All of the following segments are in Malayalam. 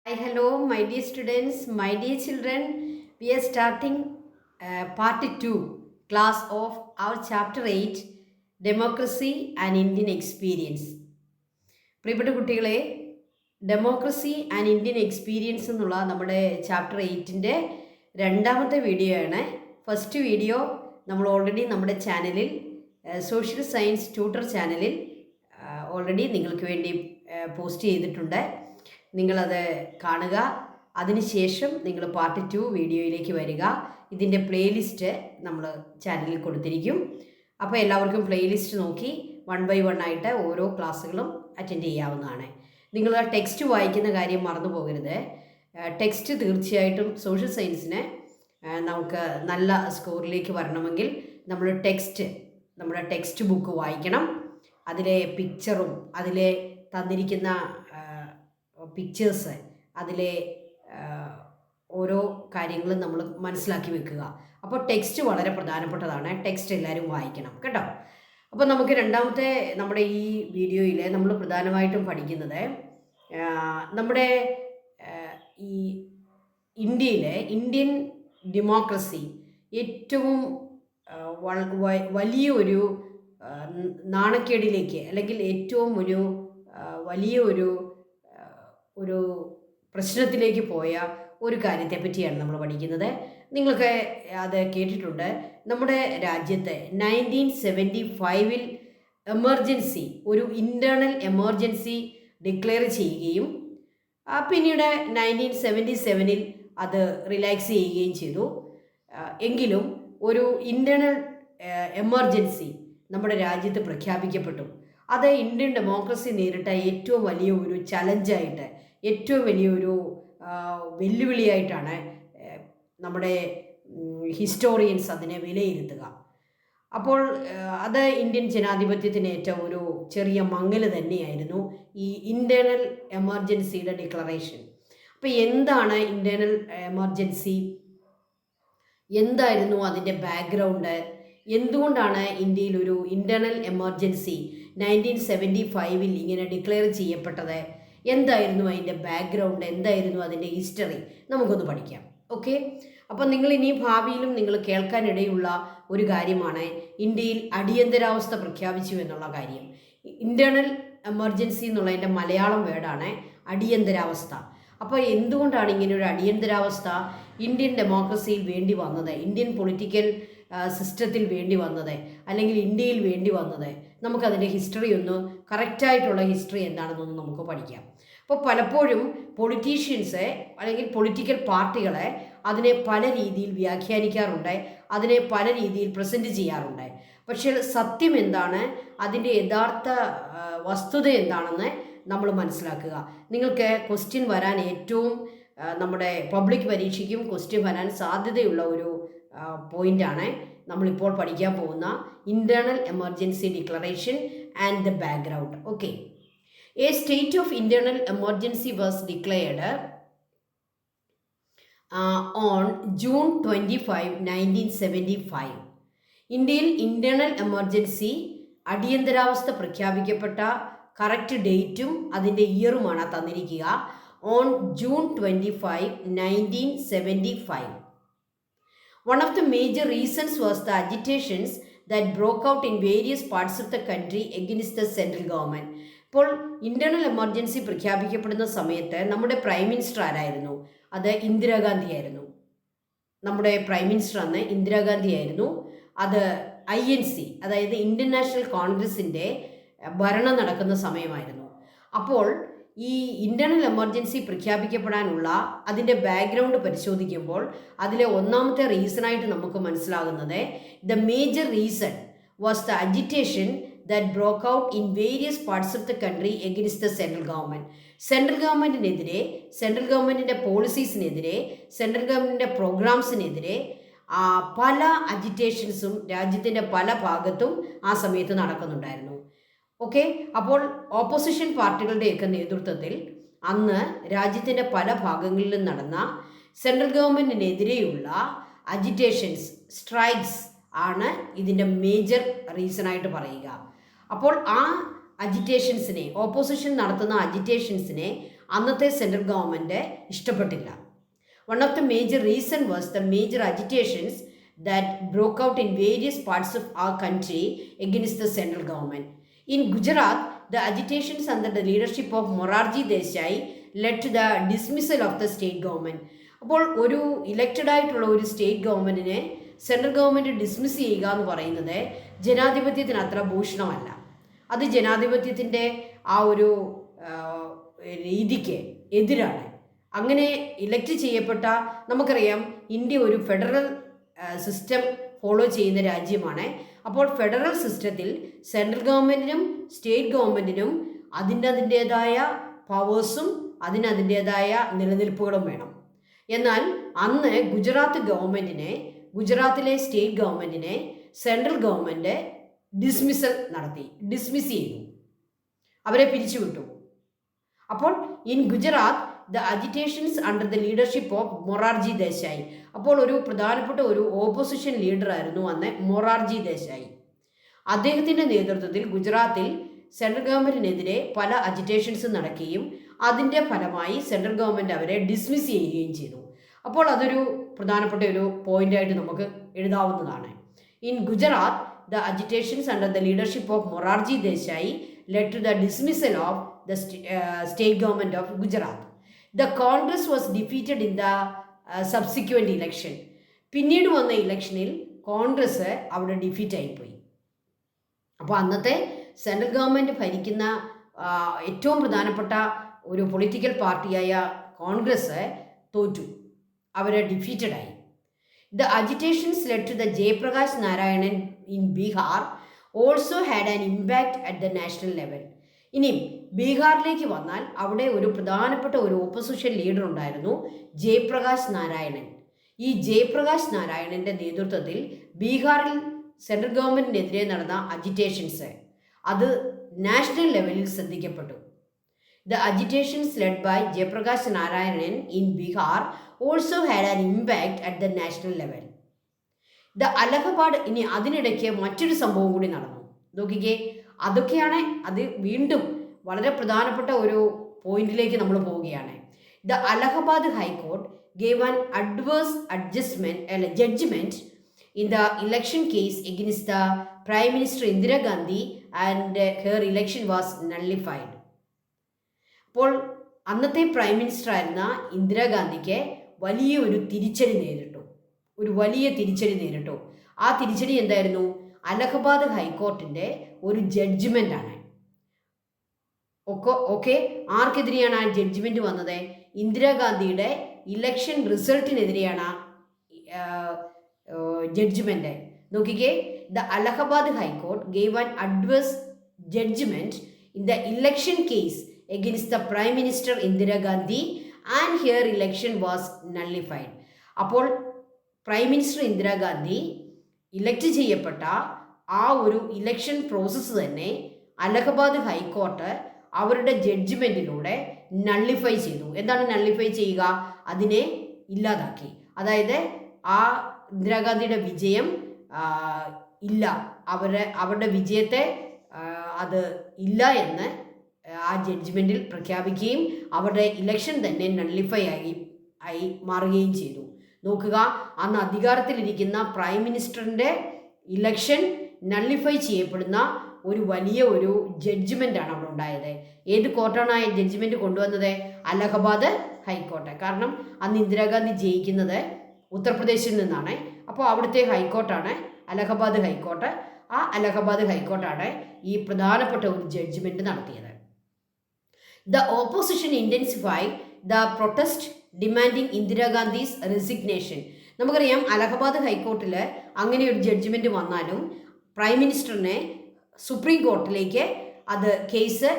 Hi, hello, my dear students, my dear children. We are starting part 2 class of our chapter 8 Democracy and Indian Experience. പ്രിയപ്പെട്ട കുട്ടികളെ, ഡെമോക്രസി ആൻഡ് ഇന്ത്യൻ എക്സ്പീരിയൻസ് എന്നുള്ള നമ്മുടെ ചാപ്റ്റർ 8ൻ്റെ രണ്ടാമത്തെ വീഡിയോ ആണ്. ഫസ്റ്റ് വീഡിയോ നമ്മൾ ഓൾറെഡി നമ്മുടെ ചാനലിൽ സോഷ്യൽ സയൻസ് ട്യൂട്ടർ ചാനലിൽ ഓൾറെഡി നിങ്ങൾക്ക് വേണ്ടി പോസ്റ്റ് ചെയ്തിട്ടുണ്ട്. നിങ്ങളത് കാണുക. അതിനുശേഷം നിങ്ങൾ പാർട്ട് 2 വീഡിയോയിലേക്ക് വരിക. ഇതിൻ്റെ പ്ലേലിസ്റ്റ് നമ്മൾ ചാനലിൽ കൊടുത്തിരിക്കും. അപ്പോൾ എല്ലാവർക്കും പ്ലേലിസ്റ്റ് നോക്കി 1 by 1 ആയിട്ട് ഓരോ ക്ലാസ്സുകളും അറ്റൻഡ് ചെയ്യാവുന്നതാണ്. നിങ്ങൾ ആ ടെക്സ്റ്റ് വായിക്കുന്ന കാര്യം മറന്നു പോകരുത്. ടെക്സ്റ്റ് തീർച്ചയായിട്ടും സോഷ്യൽ സയൻസിന് നമുക്ക് നല്ല സ്കോറിലേക്ക് വരണമെങ്കിൽ നമ്മുടെ ടെക്സ്റ്റ് ബുക്ക് വായിക്കണം. അതിലെ പിക്ചറും അതിലെ തന്നിരിക്കുന്ന പിക്ചേഴ്സ് അതിലെ ഓരോ കാര്യങ്ങളും നമ്മൾ മനസ്സിലാക്കി വെക്കുക. അപ്പോൾ ടെക്സ്റ്റ് വളരെ പ്രധാനപ്പെട്ടതാണ്. ടെക്സ്റ്റ് എല്ലാവരും വായിക്കണം കേട്ടോ. അപ്പോൾ നമുക്ക് രണ്ടാമത്തെ നമ്മുടെ ഈ വീഡിയോയിൽ നമ്മൾ പ്രധാനമായിട്ടും പഠിക്കുന്നത് നമ്മുടെ ഈ ഇന്ത്യൻ ഡെമോക്രസി ഏറ്റവും വലിയൊരു നാണക്കേടിലേക്ക് അല്ലെങ്കിൽ ഏറ്റവും ഒരു പ്രശ്നത്തിലേക്ക് പോയ ഒരു കാര്യത്തെ പറ്റിയാണ് നമ്മൾ പഠിക്കുന്നത്. നിങ്ങൾക്ക് അത് കേട്ടിട്ടുണ്ട്. നമ്മുടെ രാജ്യത്ത് 1975 എമർജൻസി ഒരു ഇൻറ്റേർണൽ എമർജൻസി ഡിക്ലെയർ ചെയ്യുകയും പിന്നീട് 1977 അത് റിലാക്സ് ചെയ്യുകയും ചെയ്തു. എങ്കിലും ഒരു ഇൻറ്റേർണൽ എമർജൻസി നമ്മുടെ രാജ്യത്ത് പ്രഖ്യാപിക്കപ്പെട്ടു. അത് ഇന്ത്യൻ ഡെമോക്രസി നേരിട്ട ഏറ്റവും വലിയ ഒരു ചലഞ്ചായിട്ട്, ഏറ്റവും വലിയൊരു വെല്ലുവിളിയായിട്ടാണ് നമ്മുടെ ഹിസ്റ്റോറിയൻസ് അതിനെ വിലയിരുത്തുക. അപ്പോൾ അത് ഇന്ത്യൻ ജനാധിപത്യത്തിനേറ്റ ഒരു ചെറിയ മങ്ങൽ തന്നെയായിരുന്നു ഈ ഇൻറ്റേർണൽ എമർജൻസിയുടെ ഡിക്ലറേഷൻ. അപ്പോൾ എന്താണ് ഇൻറ്റേർണൽ എമർജൻസി, എന്തായിരുന്നു അതിൻ്റെ ബാക്ക്ഗ്രൗണ്ട്, എന്തുകൊണ്ടാണ് ഇന്ത്യയിൽ ഒരു ഇൻറ്റേർണൽ എമർജൻസി 1975 ഇങ്ങനെ ഡിക്ലെയർ ചെയ്യപ്പെട്ടത്, എന്തായിരുന്നു അതിൻ്റെ ബാക്ക്ഗ്രൗണ്ട്, എന്തായിരുന്നു അതിൻ്റെ ഹിസ്റ്ററി, നമുക്കൊന്ന് പഠിക്കാം. ഓക്കെ. അപ്പം നിങ്ങൾ ഇനി ഭാവിയിലും നിങ്ങൾ കേൾക്കാനിടയുള്ള ഒരു കാര്യമാണ് ഇന്ത്യയിൽ അടിയന്തരാവസ്ഥ പ്രഖ്യാപിച്ചു എന്നുള്ള കാര്യം. ഇൻറ്റേർണൽ എമർജൻസി എന്നുള്ളതിൻ്റെ മലയാളം വേർഡാണ് അടിയന്തരാവസ്ഥ. അപ്പോൾ എന്തുകൊണ്ടാണ് ഇങ്ങനെ ഒരു അടിയന്തരാവസ്ഥ ഇന്ത്യൻ ഡെമോക്രസിയിൽ വേണ്ടി വന്നത്, ഇന്ത്യൻ പൊളിറ്റിക്കൽ സിസ്റ്റത്തിൽ വേണ്ടി വന്നത്, അല്ലെങ്കിൽ ഇന്ത്യയിൽ വേണ്ടി വന്നത്? നമുക്കതിൻ്റെ ഹിസ്റ്ററി കറക്റ്റായിട്ടുള്ള ഹിസ്റ്ററി എന്താണെന്നൊന്ന് നമുക്ക് പഠിക്കാം. അപ്പോൾ പലപ്പോഴും പൊളിറ്റീഷ്യൻസ് അല്ലെങ്കിൽ പൊളിറ്റിക്കൽ പാർട്ടികളെ അതിനെ പല രീതിയിൽ വ്യാഖ്യാനിക്കാറുണ്ട്, അതിനെ പല രീതിയിൽ പ്രസൻറ്റ് ചെയ്യാറുണ്ട്. പക്ഷേ സത്യം എന്താണ്, അതിൻ്റെ യഥാർത്ഥ വസ്തുത എന്താണെന്ന് നമ്മൾ മനസ്സിലാക്കുക. നിങ്ങൾക്ക് ക്വസ്റ്റ്യൻ വരാൻ ഏറ്റവും നമ്മുടെ പബ്ലിക് പരീക്ഷയ്ക്കും ക്വസ്റ്റ്യൻ വരാൻ സാധ്യതയുള്ള ഒരു പോയിൻ്റാണ് നമ്മളിപ്പോൾ പഠിക്കാൻ പോകുന്ന internal emergency declaration and the background. Okay. A state of internal emergency was declared on June 25, 1975. ഇന്ത്യയിൽ ഇൻറ്റേർണൽ എമർജൻസി അടിയന്തരാവസ്ഥ പ്രഖ്യാപിക്കപ്പെട്ട കറക്റ്റ് ഡേറ്റും അതിൻ്റെ ഇയറുമാണ് തന്നിരിക്കുക. On June 25, 1975. One of the major reasons was the agitations that broke out in various parts of the country against the central government. ഇപ്പോൾ ഇൻറ്റേർണൽ എമർജൻസി പ്രഖ്യാപിക്കപ്പെടുന്ന സമയത്ത് നമ്മുടെ പ്രൈം മിനിസ്റ്റർ ആരായിരുന്നു? അത് ഇന്ദിരാഗാന്ധി ആയിരുന്നു. നമ്മുടെ പ്രൈം മിനിസ്റ്റർ അന്ന് ഇന്ദിരാഗാന്ധി ആയിരുന്നു. അത് INC, അതായത് ഇന്ത്യൻ നാഷണൽ കോൺഗ്രസിൻ്റെ ഭരണം നടക്കുന്ന സമയമായിരുന്നു. അപ്പോൾ ഈ ഇൻറ്റേർണൽ എമർജൻസി പ്രഖ്യാപിക്കപ്പെടാനുള്ള അതിൻ്റെ ബാക്ക്ഗ്രൗണ്ട് പരിശോധിക്കുമ്പോൾ അതിലെ ഒന്നാമത്തെ റീസണായിട്ട് നമുക്ക് മനസ്സിലാകുന്നത് the major reason was the agitation that broke out in various parts of the country against the central government. Central ഗവൺമെൻറ്റിനെതിരെ, സെൻട്രൽ ഗവൺമെൻറ്റിൻ്റെ പോളിസീസിനെതിരെ, സെൻട്രൽ ഗവൺമെൻറ്റിൻ്റെ പ്രോഗ്രാംസിനെതിരെ പല അജിറ്റേഷൻസും രാജ്യത്തിൻ്റെ പല ഭാഗത്തും ആ സമയത്ത് നടക്കുന്നുണ്ടായിരുന്നു. ഓക്കെ. അപ്പോൾ ഓപ്പോസിഷൻ പാർട്ടികളുടെയൊക്കെ നേതൃത്വത്തിൽ അന്ന് രാജ്യത്തിൻ്റെ പല ഭാഗങ്ങളിലും നടന്ന സെൻട്രൽ ഗവൺമെൻറ്റിനെതിരെയുള്ള അജിറ്റേഷൻസ്, സ്ട്രൈക്സ് ആണ് ഇതിൻ്റെ മേജർ റീസണായിട്ട് പറയുക. അപ്പോൾ ആ അജിറ്റേഷൻസിനെ, ഓപ്പോസിഷൻ നടത്തുന്ന അജിറ്റേഷൻസിനെ അന്നത്തെ സെൻട്രൽ ഗവൺമെൻറ് ഇഷ്ടപ്പെട്ടില്ല. One of the major reason was the major agitations that broke out in various parts of our country against the central government. In Gujarat, the agitations under the leadership of Morarji Desai led to the dismissal of the state government. അപ്പോൾ ഒരു ഇലക്റ്റഡ് ആയിട്ടുള്ള ഒരു സ്റ്റേറ്റ് ഗവൺമെൻറ്റിനെ സെൻട്രൽ ഗവൺമെൻറ് ഡിസ്മിസ് ചെയ്യുക എന്ന് പറയുന്നത് ജനാധിപത്യത്തിന് അത്ര ഭൂഷണമല്ല. അത് ജനാധിപത്യത്തിൻ്റെ ആ ഒരു രീതിക്ക് എതിരാണ്. അങ്ങനെ ഇലക്റ്റ് ചെയ്യപ്പെട്ട, നമുക്കറിയാം ഇന്ത്യ ഒരു ഫെഡറൽ സിസ്റ്റം ഫോളോ ചെയ്യുന്ന രാജ്യമാണ്. അപ്പോൾ ഫെഡറൽ സിസ്റ്റത്തിൽ സെൻട്രൽ ഗവൺമെൻറ്റിനും സ്റ്റേറ്റ് ഗവൺമെൻറ്റിനും അതിൻ്റേതായ പവേഴ്സും അതിൻ്റേതായ നിലനിൽപ്പുകളും വേണം. എന്നാൽ അന്ന് ഗുജറാത്തിലെ സ്റ്റേറ്റ് ഗവൺമെൻറ്റിനെ സെൻട്രൽ ഗവൺമെൻറ് ഡിസ്മിസ് ചെയ്തു, അവരെ പിരിച്ചുവിട്ടു. അപ്പോൾ in Gujarat the agitations under the leadership of Morarji Desai. അപ്പോൾ ഒരു പ്രധാനപ്പെട്ട ഒരു ഓപ്പോസിഷൻ ലീഡറായിരുന്നു അന്ന് മൊറാർജി ദേശായി. അദ്ദേഹത്തിൻ്റെ നേതൃത്വത്തിൽ ഗുജറാത്തിൽ സെൻട്രൽ ഗവൺമെൻറ്റിനെതിരെ പല അജിറ്റേഷൻസ് നടക്കുകയും അതിൻ്റെ ഫലമായി സെൻട്രൽ ഗവൺമെൻറ് അവരെ ഡിസ്മിസ് ചെയ്യുകയും ചെയ്തു. അപ്പോൾ അതൊരു പ്രധാനപ്പെട്ട ഒരു പോയിൻ്റായിട്ട് നമുക്ക് എഴുതാവുന്നതാണ്. In Gujarat the agitations under the leadership of Morarji Desai led to the dismissal of the state government of Gujarat. The Congress was defeated in the subsequent election. പിന്നീട് വന്ന ഇലക്ഷനിൽ കോൺഗ്രസ് അവിടെ ഡിഫീറ്റായിപ്പോയി. അപ്പോൾ അന്നത്തെ സെൻട്രൽ ഗവൺമെൻറ് ഭരിക്കുന്ന ഏറ്റവും പ്രധാനപ്പെട്ട ഒരു പൊളിറ്റിക്കൽ പാർട്ടിയായ കോൺഗ്രസ് തോറ്റു, അവരെ ഡിഫീറ്റഡായി. The agitations led to the Jayaprakash Narayanan in Bihar also had an impact at the national level. ഇനിയും ബീഹാറിലേക്ക് വന്നാൽ അവിടെ ഒരു പ്രധാനപ്പെട്ട ഒരു ഓപ്പോസിഷൻ ലീഡർ ഉണ്ടായിരുന്നു, ജയപ്രകാശ് നാരായണൻ. ഈ ജയപ്രകാശ് നാരായണൻ്റെ നേതൃത്വത്തിൽ ബീഹാറിൽ സെൻട്രൽ ഗവൺമെൻറ്റിനെതിരെ നടന്ന അജിറ്റേഷൻസ് അത് നാഷണൽ ലെവലിൽ ശ്രദ്ധിക്കപ്പെട്ടു. The agitations led by Jayaprakash Narayanan in Bihar also had an impact at the national level. The Allahabad, ഇനി അതിനിടയ്ക്ക് മറ്റൊരു സംഭവം കൂടി നടന്നു. നോക്കിക്കേ, അതൊക്കെയാണ്, അത് വീണ്ടും വളരെ പ്രധാനപ്പെട്ട ഒരു പോയിന്റിലേക്ക് നമ്മൾ പോവുകയാണ്. The Allahabad high court gave an judgment in the election case against the prime minister Indira Gandhi and her election was nullified. അപ്പോൾ അന്നത്തെ പ്രൈം മിനിസ്റ്റർ ആയിരുന്ന ഇന്ദിരാഗാന്ധിക്ക് വലിയ ഒരു തിരിച്ചടി നേരിട്ടു. ആ തിരിച്ചടി എന്തായിരുന്നു? അലഹബാദ് ഹൈക്കോർട്ടിൻ്റെ ഒരു ജഡ്ജ്മെൻ്റാണ്. ഓക്കെ, ആർക്കെതിരെയാണ് ആ ജഡ്ജ്മെൻറ്റ് വന്നത്? ഇന്ദിരാഗാന്ധിയുടെ ഇലക്ഷൻ റിസൾട്ടിനെതിരെയാണ് ജഡ്ജ്മെൻറ്റ്. നോക്കിക്കേ, the Allahabad high court gave an adverse judgment in the election case against the prime minister Indira Gandhi and here election was nullified. അപ്പോൾ പ്രൈം മിനിസ്റ്റർ ഇന്ദിരാഗാന്ധി ഇലക്ട് ചെയ്യപ്പെട്ട ആ ഒരു ഇലക്ഷൻ പ്രോസസ്സ് തന്നെ അലഹബാദ് ഹൈക്കോർട്ട് അവരുടെ ജഡ്ജ്മെൻറ്റിലൂടെ നള്ളിഫൈ ചെയ്തു. എന്താണ് നള്ളിഫൈ ചെയ്യുക? അതിനെ ഇല്ലാതാക്കി. അതായത് ആ ഇന്ദിരാഗാന്ധിയുടെ വിജയം ഇല്ല, അവരുടെ വിജയത്തെ അത് ഇല്ല എന്ന് ആ ജഡ്ജ്മെൻറ്റിൽ പ്രഖ്യാപിക്കുകയും അവരുടെ ഇലക്ഷൻ തന്നെ നള്ളിഫൈ ആയി മാറുകയും ചെയ്തു. നോക്കുക, അന്ന് അധികാരത്തിലിരിക്കുന്ന പ്രൈം മിനിസ്റ്ററിൻ്റെ ഇലക്ഷൻ നള്ളിഫൈ ചെയ്യപ്പെടുന്ന ഒരു വലിയ ഒരു ജഡ്ജ്മെൻ്റാണ് അവിടെ ഉണ്ടായത്. ഏത് കോർട്ടാണ് ആ ജഡ്ജ്മെൻറ്റ് കൊണ്ടുവന്നത്? അലഹബാദ് ഹൈക്കോർട്ട്. കാരണം അന്ന് ഇന്ദിരാഗാന്ധി ജയിക്കുന്നത് ഉത്തർപ്രദേശിൽ നിന്നാണ്. അപ്പോൾ അവിടുത്തെ ഹൈക്കോർട്ടാണ് അലഹബാദ് ഹൈക്കോർട്ട്. ആ അലഹബാദ് ഹൈക്കോർട്ടാണ് ഈ പ്രധാനപ്പെട്ട ഒരു ജഡ്ജ്മെൻറ്റ് നടത്തിയത്. The opposition intensify the protest demanding ഇന്ദിരാഗാന്ധീസ് resignation. നമുക്കറിയാം, അലഹബാദ് ഹൈക്കോർട്ടിൽ അങ്ങനെ ഒരു ജഡ്ജ്മെൻറ്റ് വന്നാലും പ്രൈം മിനിസ്റ്ററിനെ സുപ്രീം കോർട്ടിലേക്ക് അത് കേസ്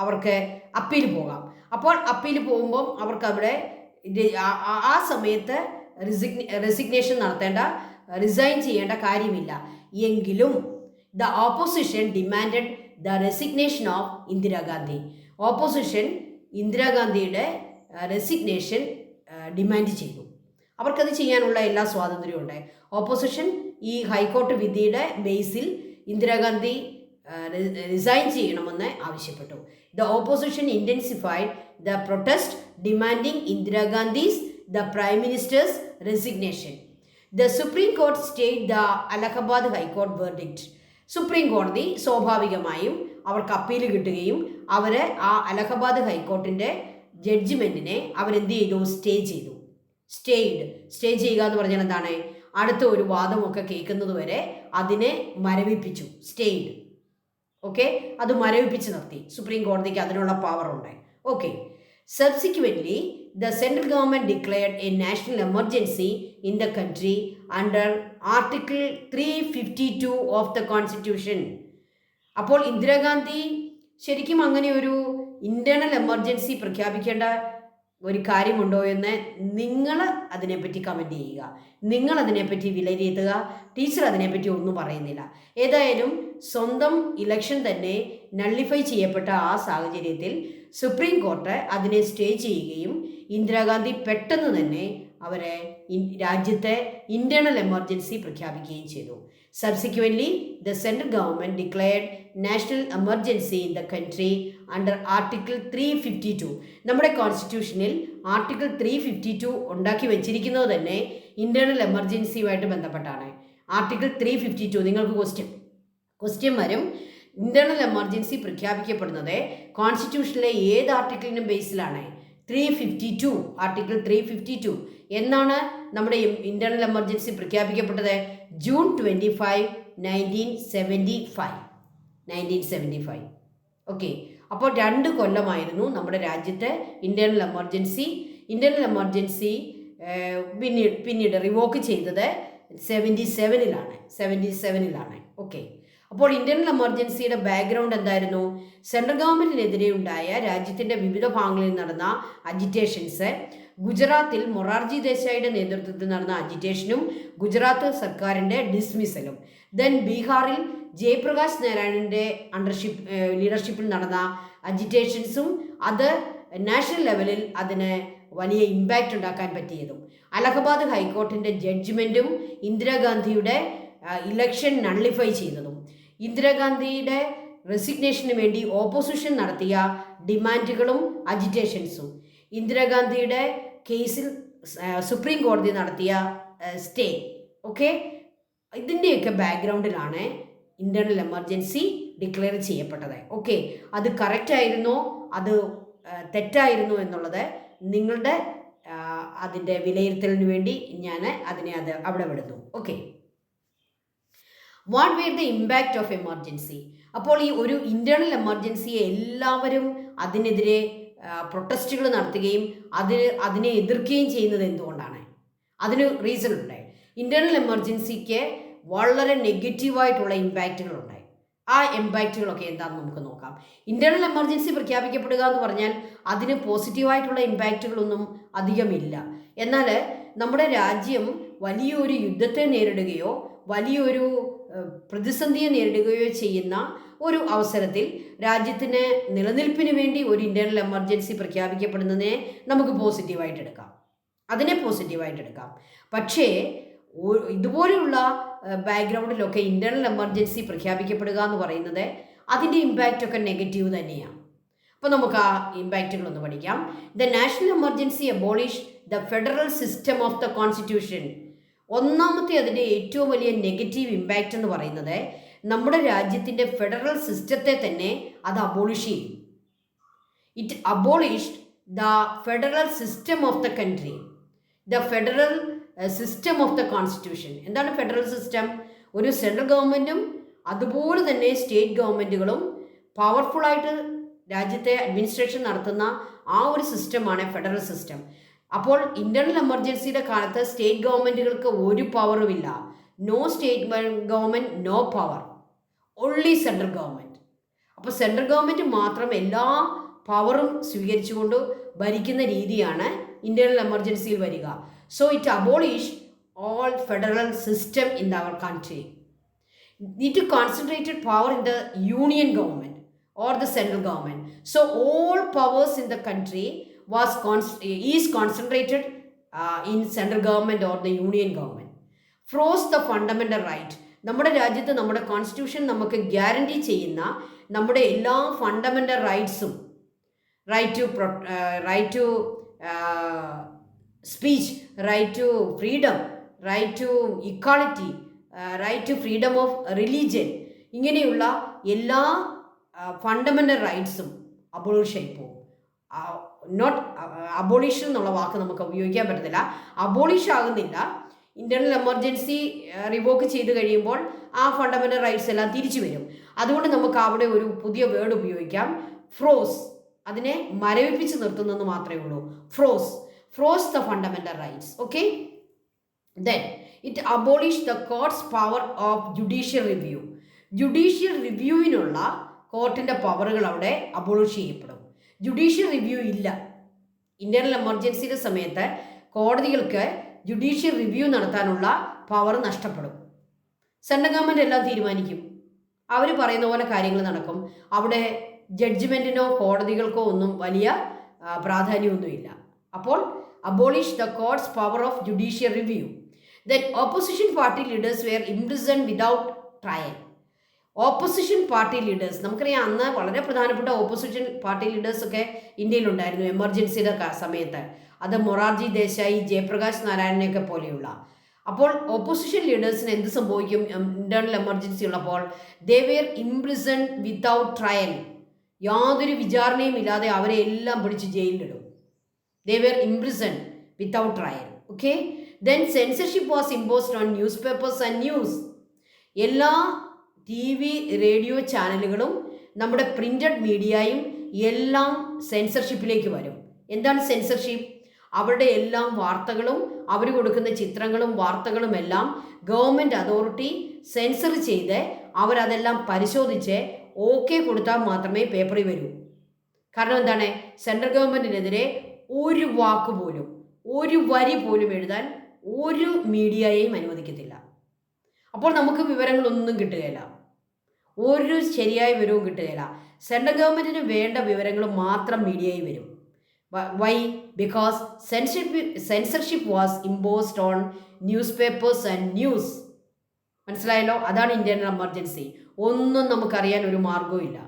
അവർക്ക് അപ്പീൽ പോകാം. അപ്പോൾ അപ്പീൽ പോകുമ്പം അവർക്ക് അവിടെ ആ സമയത്ത് റെസിഗ്നേഷൻ റിസൈൻ ചെയ്യേണ്ട കാര്യമില്ല. എങ്കിലും the opposition demanded the resignation of Indira Gandhi. Opposition ഇന്ദിരാഗാന്ധിയുടെ റെസിഗ്നേഷൻ ഡിമാൻഡ് ചെയ്തു. അവർക്കത് ചെയ്യാനുള്ള എല്ലാ സ്വാതന്ത്ര്യവും ഉണ്ട്. ഓപ്പോസിഷൻ ഈ ഹൈക്കോർട്ട് വിധിയുടെ ബേസിൽ ഇന്ദിരാഗാന്ധി റിസൈൻ ചെയ്യണമെന്ന് ആവശ്യപ്പെട്ടു. The opposition intensified the protest demanding ഇന്ദിരാഗാന്ധീസ് the prime ministers resignation. The supreme court state the Allahabad high court verdict. Supreme കോടതി സ്വാഭാവികമായും അവർക്ക് അപ്പീൽ കിട്ടുകയും അവർ ആ അലഹബാദ് ഹൈക്കോർട്ടിൻ്റെ ജഡ്ജ്മെൻറ്റിനെ അവരെന്ത് ചെയ്തു? സ്റ്റേ ചെയ്തു. സ്റ്റേ ചെയ്യുക എന്ന് പറഞ്ഞാൽ എന്താണ്? അടുത്ത ഒരു വാദമൊക്കെ കേൾക്കുന്നത് വരെ അതിനെ മരവിപ്പിച്ചു. സ്റ്റേയ്ഡ്. ഓക്കെ, അത് മരവിപ്പിച്ച് നിർത്തി. സുപ്രീം കോടതിക്ക് അതിനുള്ള പവറുണ്ട്. Okay. Subsequently the central government declared A national emergency in the country under article 352 of the constitution. അപ്പോൾ ഇന്ദിരാഗാന്ധി ശരിക്കും അങ്ങനെ ഒരു ഇൻറ്റേർണൽ എമർജൻസി പ്രഖ്യാപിക്കേണ്ട ഒരു കാര്യമുണ്ടോ എന്ന് നിങ്ങൾ അതിനെപ്പറ്റി കമൻറ്റ് ചെയ്യുക. നിങ്ങൾ അതിനെപ്പറ്റി വിലയിരുത്തുക. ടീച്ചർ അതിനെപ്പറ്റി ഒന്നും പറയുന്നില്ല. ഏതായാലും സ്വന്തം ഇലക്ഷൻ തന്നെ നള്ളിഫൈ ചെയ്യപ്പെട്ട ആ സാഹചര്യത്തിൽ സുപ്രീം കോർട്ട് അതിനെ സ്റ്റേ ചെയ്യുകയും ഇന്ദിരാഗാന്ധി പെട്ടെന്ന് തന്നെ അവരെ രാജ്യത്തെ ഇൻറ്റേർണൽ എമർജൻസി പ്രഖ്യാപിക്കുകയും ചെയ്തു. Subsequently the central government declared national emergency in the country under article 352. നമ്മുടെ കോൺസ്റ്റിറ്റ്യൂഷനിൽ ആർട്ടിക്കിൾ 352 ഉണ്ടാക്കി വെച്ചിരിക്കുന്നത് തന്നെ ഇൻറ്റേർണൽ എമർജൻസിയുമായിട്ട് ബന്ധപ്പെട്ടാണ്. ആർട്ടിക്കിൾ 352 നിങ്ങൾക്ക് ക്വസ്റ്റ്യൻ വരും. ഇൻറ്റേർണൽ എമർജൻസി പ്രഖ്യാപിക്കപ്പെടുന്നത് കോൺസ്റ്റിറ്റ്യൂഷനിലെ ഏത് ആർട്ടിക്കിളിനും ബേസിലാണ്? 352. ആർട്ടിക്കിൾ 352 എന്നാണ് നമ്മുടെ ഇൻറ്റേർണൽ എമർജൻസി പ്രഖ്യാപിക്കപ്പെട്ടത്? ജൂൺ 25, 1975. ഓക്കെ. അപ്പോൾ 2 കൊല്ലമായിരുന്നു നമ്മുടെ രാജ്യത്തെ ഇൻറ്റേർണൽ എമർജൻസി പിന്നീട് റിവോക്ക് ചെയ്തത് 77-ലാണ്. ഓക്കെ. അപ്പോൾ ഇൻറ്റേർണൽ എമർജൻസിയുടെ ബാക്ക്ഗ്രൗണ്ട് എന്തായിരുന്നു? സെൻട്രൽ ഗവൺമെൻറ്റിനെതിരെ ഉണ്ടായ രാജ്യത്തിൻ്റെ വിവിധ ഭാഗങ്ങളിൽ നടന്ന അജിറ്റേഷൻസ്, ഗുജറാത്തിൽ മൊറാർജി ദേശായിയുടെ നേതൃത്വത്തിൽ നടന്ന അജിറ്റേഷനും ഗുജറാത്ത് സർക്കാരിൻ്റെ ഡിസ്മിസലും, ദെൻ ബീഹാറിൽ ജയപ്രകാശ് നാരായണൻ്റെ ലീഡർഷിപ്പിൽ നടന്ന അജിറ്റേഷൻസും അത് നാഷണൽ ലെവലിൽ അതിന് വലിയ ഇമ്പാക്റ്റ് ഉണ്ടാക്കാൻ പറ്റിയതും, അലഹബാദ് ഹൈക്കോർട്ടിൻ്റെ ജഡ്ജ്മെൻറ്റും ഇന്ദിരാഗാന്ധിയുടെ ഇലക്ഷൻ നള്ളിഫൈ ചെയ്തതും, ഇന്ദിരാഗാന്ധിയുടെ റെസിഗ്നേഷന് വേണ്ടി ഓപ്പോസിഷൻ നടത്തിയ ഡിമാൻഡുകളും അജിറ്റേഷൻസും, ഇന്ദിരാഗാന്ധിയുടെ കേസിൽ സുപ്രീം കോടതി നടത്തിയ സ്റ്റേ. ഓക്കെ, ഇതിൻ്റെയൊക്കെ ബാക്ക്ഗ്രൗണ്ടിലാണ് ഇൻറ്റേർണൽ എമർജൻസി ഡിക്ലെയർ ചെയ്യപ്പെട്ടത്. ഓക്കെ, അത് കറക്റ്റായിരുന്നോ അത് തെറ്റായിരുന്നോ എന്നുള്ളത് നിങ്ങളുടെ അതിൻ്റെ വിലയിരുത്തലിന് വേണ്ടി ഞാൻ അവിടെ വിടുന്നു. Okay. What were the impact of emergency? അപ്പോൾ ഈ ഒരു ഇൻറ്റേർണൽ എമർജൻസിയെ എല്ലാവരും അതിനെതിരെ പ്രൊട്ടസ്റ്റുകൾ നടത്തുകയും അതിനെ എതിർക്കുകയും ചെയ്യുന്നത് എന്തുകൊണ്ടാണ്? അതിന് റീസൺ ഉണ്ട്. ഇൻറ്റേർണൽ എമർജൻസിക്ക് വളരെ നെഗറ്റീവായിട്ടുള്ള ഇമ്പാക്റ്റുകളുണ്ട്. ആ ഇമ്പാക്റ്റുകളൊക്കെ എന്താണെന്ന് നമുക്ക് നോക്കാം. ഇൻറ്റേർണൽ എമർജൻസി പ്രഖ്യാപിക്കപ്പെടുക എന്ന് പറഞ്ഞാൽ അതിന് പോസിറ്റീവായിട്ടുള്ള ഇമ്പാക്റ്റുകളൊന്നും അധികമില്ല. എന്നാൽ നമ്മുടെ രാജ്യം വലിയൊരു യുദ്ധത്തെ നേരിടുകയോ വലിയൊരു പ്രതിസന്ധിയെ നേരിടുകയോ ചെയ്യുന്ന ഒരു അവസരത്തിൽ രാജ്യത്തിന് നിലനിൽപ്പിന് വേണ്ടി ഒരു ഇൻറ്റേർണൽ എമർജൻസി പ്രഖ്യാപിക്കപ്പെടുന്നതിനെ നമുക്ക് പോസിറ്റീവായിട്ട് എടുക്കാം. പക്ഷേ ഇതുപോലെയുള്ള ബാക്ക്ഗ്രൗണ്ടിലൊക്കെ ഇൻറ്റേർണൽ എമർജൻസി പ്രഖ്യാപിക്കപ്പെടുക എന്ന് പറയുന്നത് അതിൻ്റെ ഇമ്പാക്റ്റൊക്കെ നെഗറ്റീവ് തന്നെയാണ്. അപ്പോൾ നമുക്ക് ആ ഇമ്പാക്റ്റുകളൊന്ന് പഠിക്കാം. The national emergency abolish the federal system of the constitution. ഒന്നാമത്തെ അതിൻ്റെ ഏറ്റവും വലിയ നെഗറ്റീവ് ഇമ്പാക്റ്റ് എന്ന് പറയുന്നത് നമ്മുടെ രാജ്യത്തിൻ്റെ ഫെഡറൽ സിസ്റ്റത്തെ തന്നെ അത് അബോളിഷ് ചെയ്യും. It abolished the federal system of the country, the federal system of the constitution. എന്താണ് ഫെഡറൽ സിസ്റ്റം? ഒരു സെൻട്രൽ ഗവൺമെൻറ്റും അതുപോലെ തന്നെ സ്റ്റേറ്റ് ഗവൺമെൻറ്റുകളും പവർഫുള്ളായിട്ട് രാജ്യത്തെ അഡ്മിനിസ്ട്രേഷൻ നടത്തുന്ന ആ ഒരു സിസ്റ്റമാണ് ഫെഡറൽ സിസ്റ്റം. അപ്പോൾ ഇൻറ്റേർണൽ എമർജൻസിയുടെ കാലത്ത് സ്റ്റേറ്റ് ഗവൺമെൻറ്റുകൾക്ക് ഒരു പവറുമില്ല. No state government, no power, only central government. അപ്പോൾ സെൻട്രൽ ഗവൺമെൻറ് മാത്രം എല്ലാ പവറും സ്വീകരിച്ചുകൊണ്ട് ഭരിക്കുന്ന രീതിയാണ് ഇൻറ്റേർണൽ എമർജൻസിയിൽ വരിക. So it abolish all federal system in our country. It concentrated power in the union government or the central government. So all powers in the country is concentrated in central government or the union government. Froze the fundamental right. നമ്മുടെ രാജ്യത്ത് നമ്മുടെ കോൺസ്റ്റിറ്റ്യൂഷൻ നമുക്ക് ഗ്യാരണ്ടി ചെയ്യുന്ന നമ്മുടെ എല്ലാ ഫണ്ടമെൻ്റൽ റൈറ്റ്സും, right to speech, right to freedom, right to equality, right to freedom of religion, ഇങ്ങനെയുള്ള എല്ലാ ഫണ്ടമെൻ്റൽ റൈറ്റ്സും അബോളിഷായി പോകും. നോട്ട് അബോളിഷൻ എന്നുള്ള വാക്ക് നമുക്ക് ഉപയോഗിക്കാൻ പറ്റത്തില്ല. അബോളിഷ് ആകുന്നില്ല. ഇൻ്റർണൽ എമർജൻസി റിവോക്ക് ചെയ്ത് കഴിയുമ്പോൾ ആ ഫണ്ടമെൻ്റൽ റൈറ്റ്സ് എല്ലാം തിരിച്ചു വരും. അതുകൊണ്ട് നമുക്ക് അവിടെ ഒരു പുതിയ വേർഡ് ഉപയോഗിക്കാം, ഫ്രോസ്. അതിനെ മരവിപ്പിച്ച് നിർത്തുന്നെന്ന് മാത്രമേ ഉള്ളൂ. Froze the fundamental rights. Okay, then it abolish the കോർട്ട്സ് power of judicial review. Judicial റിവ്യൂവിനുള്ള കോർട്ടിൻ്റെ പവറുകൾ അവിടെ അബോളിഷ് ചെയ്യപ്പെടും. ജുഡീഷ്യൽ റിവ്യൂ ഇല്ല. ഇന്റർണൽ എമർജൻസിയുടെ സമയത്ത് കോടതികൾക്ക് ജുഡീഷ്യൽ റിവ്യൂ നടത്താനുള്ള പവർ നഷ്ടപ്പെടും. സെൻട്രൽ ഗവൺമെൻറ് എല്ലാം തീരുമാനിക്കും. അവർ പറയുന്ന പോലെ കാര്യങ്ങൾ നടക്കും. അവിടെ ജഡ്ജ്മെൻറ്റിനോ കോടതികൾക്കോ ഒന്നും വലിയ പ്രാധാന്യമൊന്നുമില്ല. അപ്പോൾ abolish the കോർട്ട്സ് power of judicial review. Then opposition party leaders were imprison without trial. Opposition party leaders, നമുക്കറിയാം അന്ന് വളരെ പ്രധാനപ്പെട്ട ഓപ്പോസിഷൻ പാർട്ടി ലീഡേഴ്സൊക്കെ ഇന്ത്യയിലുണ്ടായിരുന്നു എമർജൻസിയുടെ സമയത്ത്. അത് മൊറാർജി ദേശായി, ജയപ്രകാശ് നാരായണനെയൊക്കെ പോലെയുള്ള. അപ്പോൾ ഓപ്പോസിഷൻ ലീഡേഴ്സിന് എന്ത് സംഭവിക്കും? ഇന്റേണൽ എമർജൻസി ഉള്ളപ്പോൾ they were imprison without trial. യാതൊരു വിചാരണയും ഇല്ലാതെ അവരെ എല്ലാം പിടിച്ച് ജയിലിലിടും. They were imprison without trial. Okay, then censorship was imposed on news papers and news. എല്ലാ TV, റേഡിയോ ചാനലുകളും നമ്മുടെ പ്രിൻ്റഡ് മീഡിയയും എല്ലാം സെൻസർഷിപ്പിലേക്ക് വരും. എന്താണ് സെൻസർഷിപ്പ്? അവരുടെ എല്ലാം വാർത്തകളും അവർ കൊടുക്കുന്ന ചിത്രങ്ങളും വാർത്തകളും എല്ലാം ഗവൺമെൻറ് അതോറിറ്റി സെൻസർ ചെയ്ത് അവരതെല്ലാം പരിശോധിച്ച് ഓക്കെ കൊടുത്താൽ മാത്രമേ പേപ്പറിൽ വരൂ. കാരണം എന്താണ്? സെൻട്രൽ ഗവൺമെൻറ്റിനെതിരെ ഒരു വാക്ക് പോലും, ഒരു വരി പോലും എഴുതാൻ ഒരു മീഡിയയെയും അനുവദിക്കത്തില്ല. അപ്പോൾ നമുക്ക് വിവരങ്ങളൊന്നും കിട്ടുകയില്ല, ഒരു ശരിയായ വിവരവും കിട്ടുകയില്ല. സെൻട്രൽ ഗവൺമെൻറ്റിന് വേണ്ട വിവരങ്ങൾ മാത്രം മീഡിയയിൽ വരും. Why? Because censorship was imposed on news papers and news. മനസ്സിലായല്ലോ? അതാണ് ഇന്റേണൽ എമർജൻസി. ഒന്നും നമുക്കറിയാൻ ഒരു മാർഗവും ഇല്ല.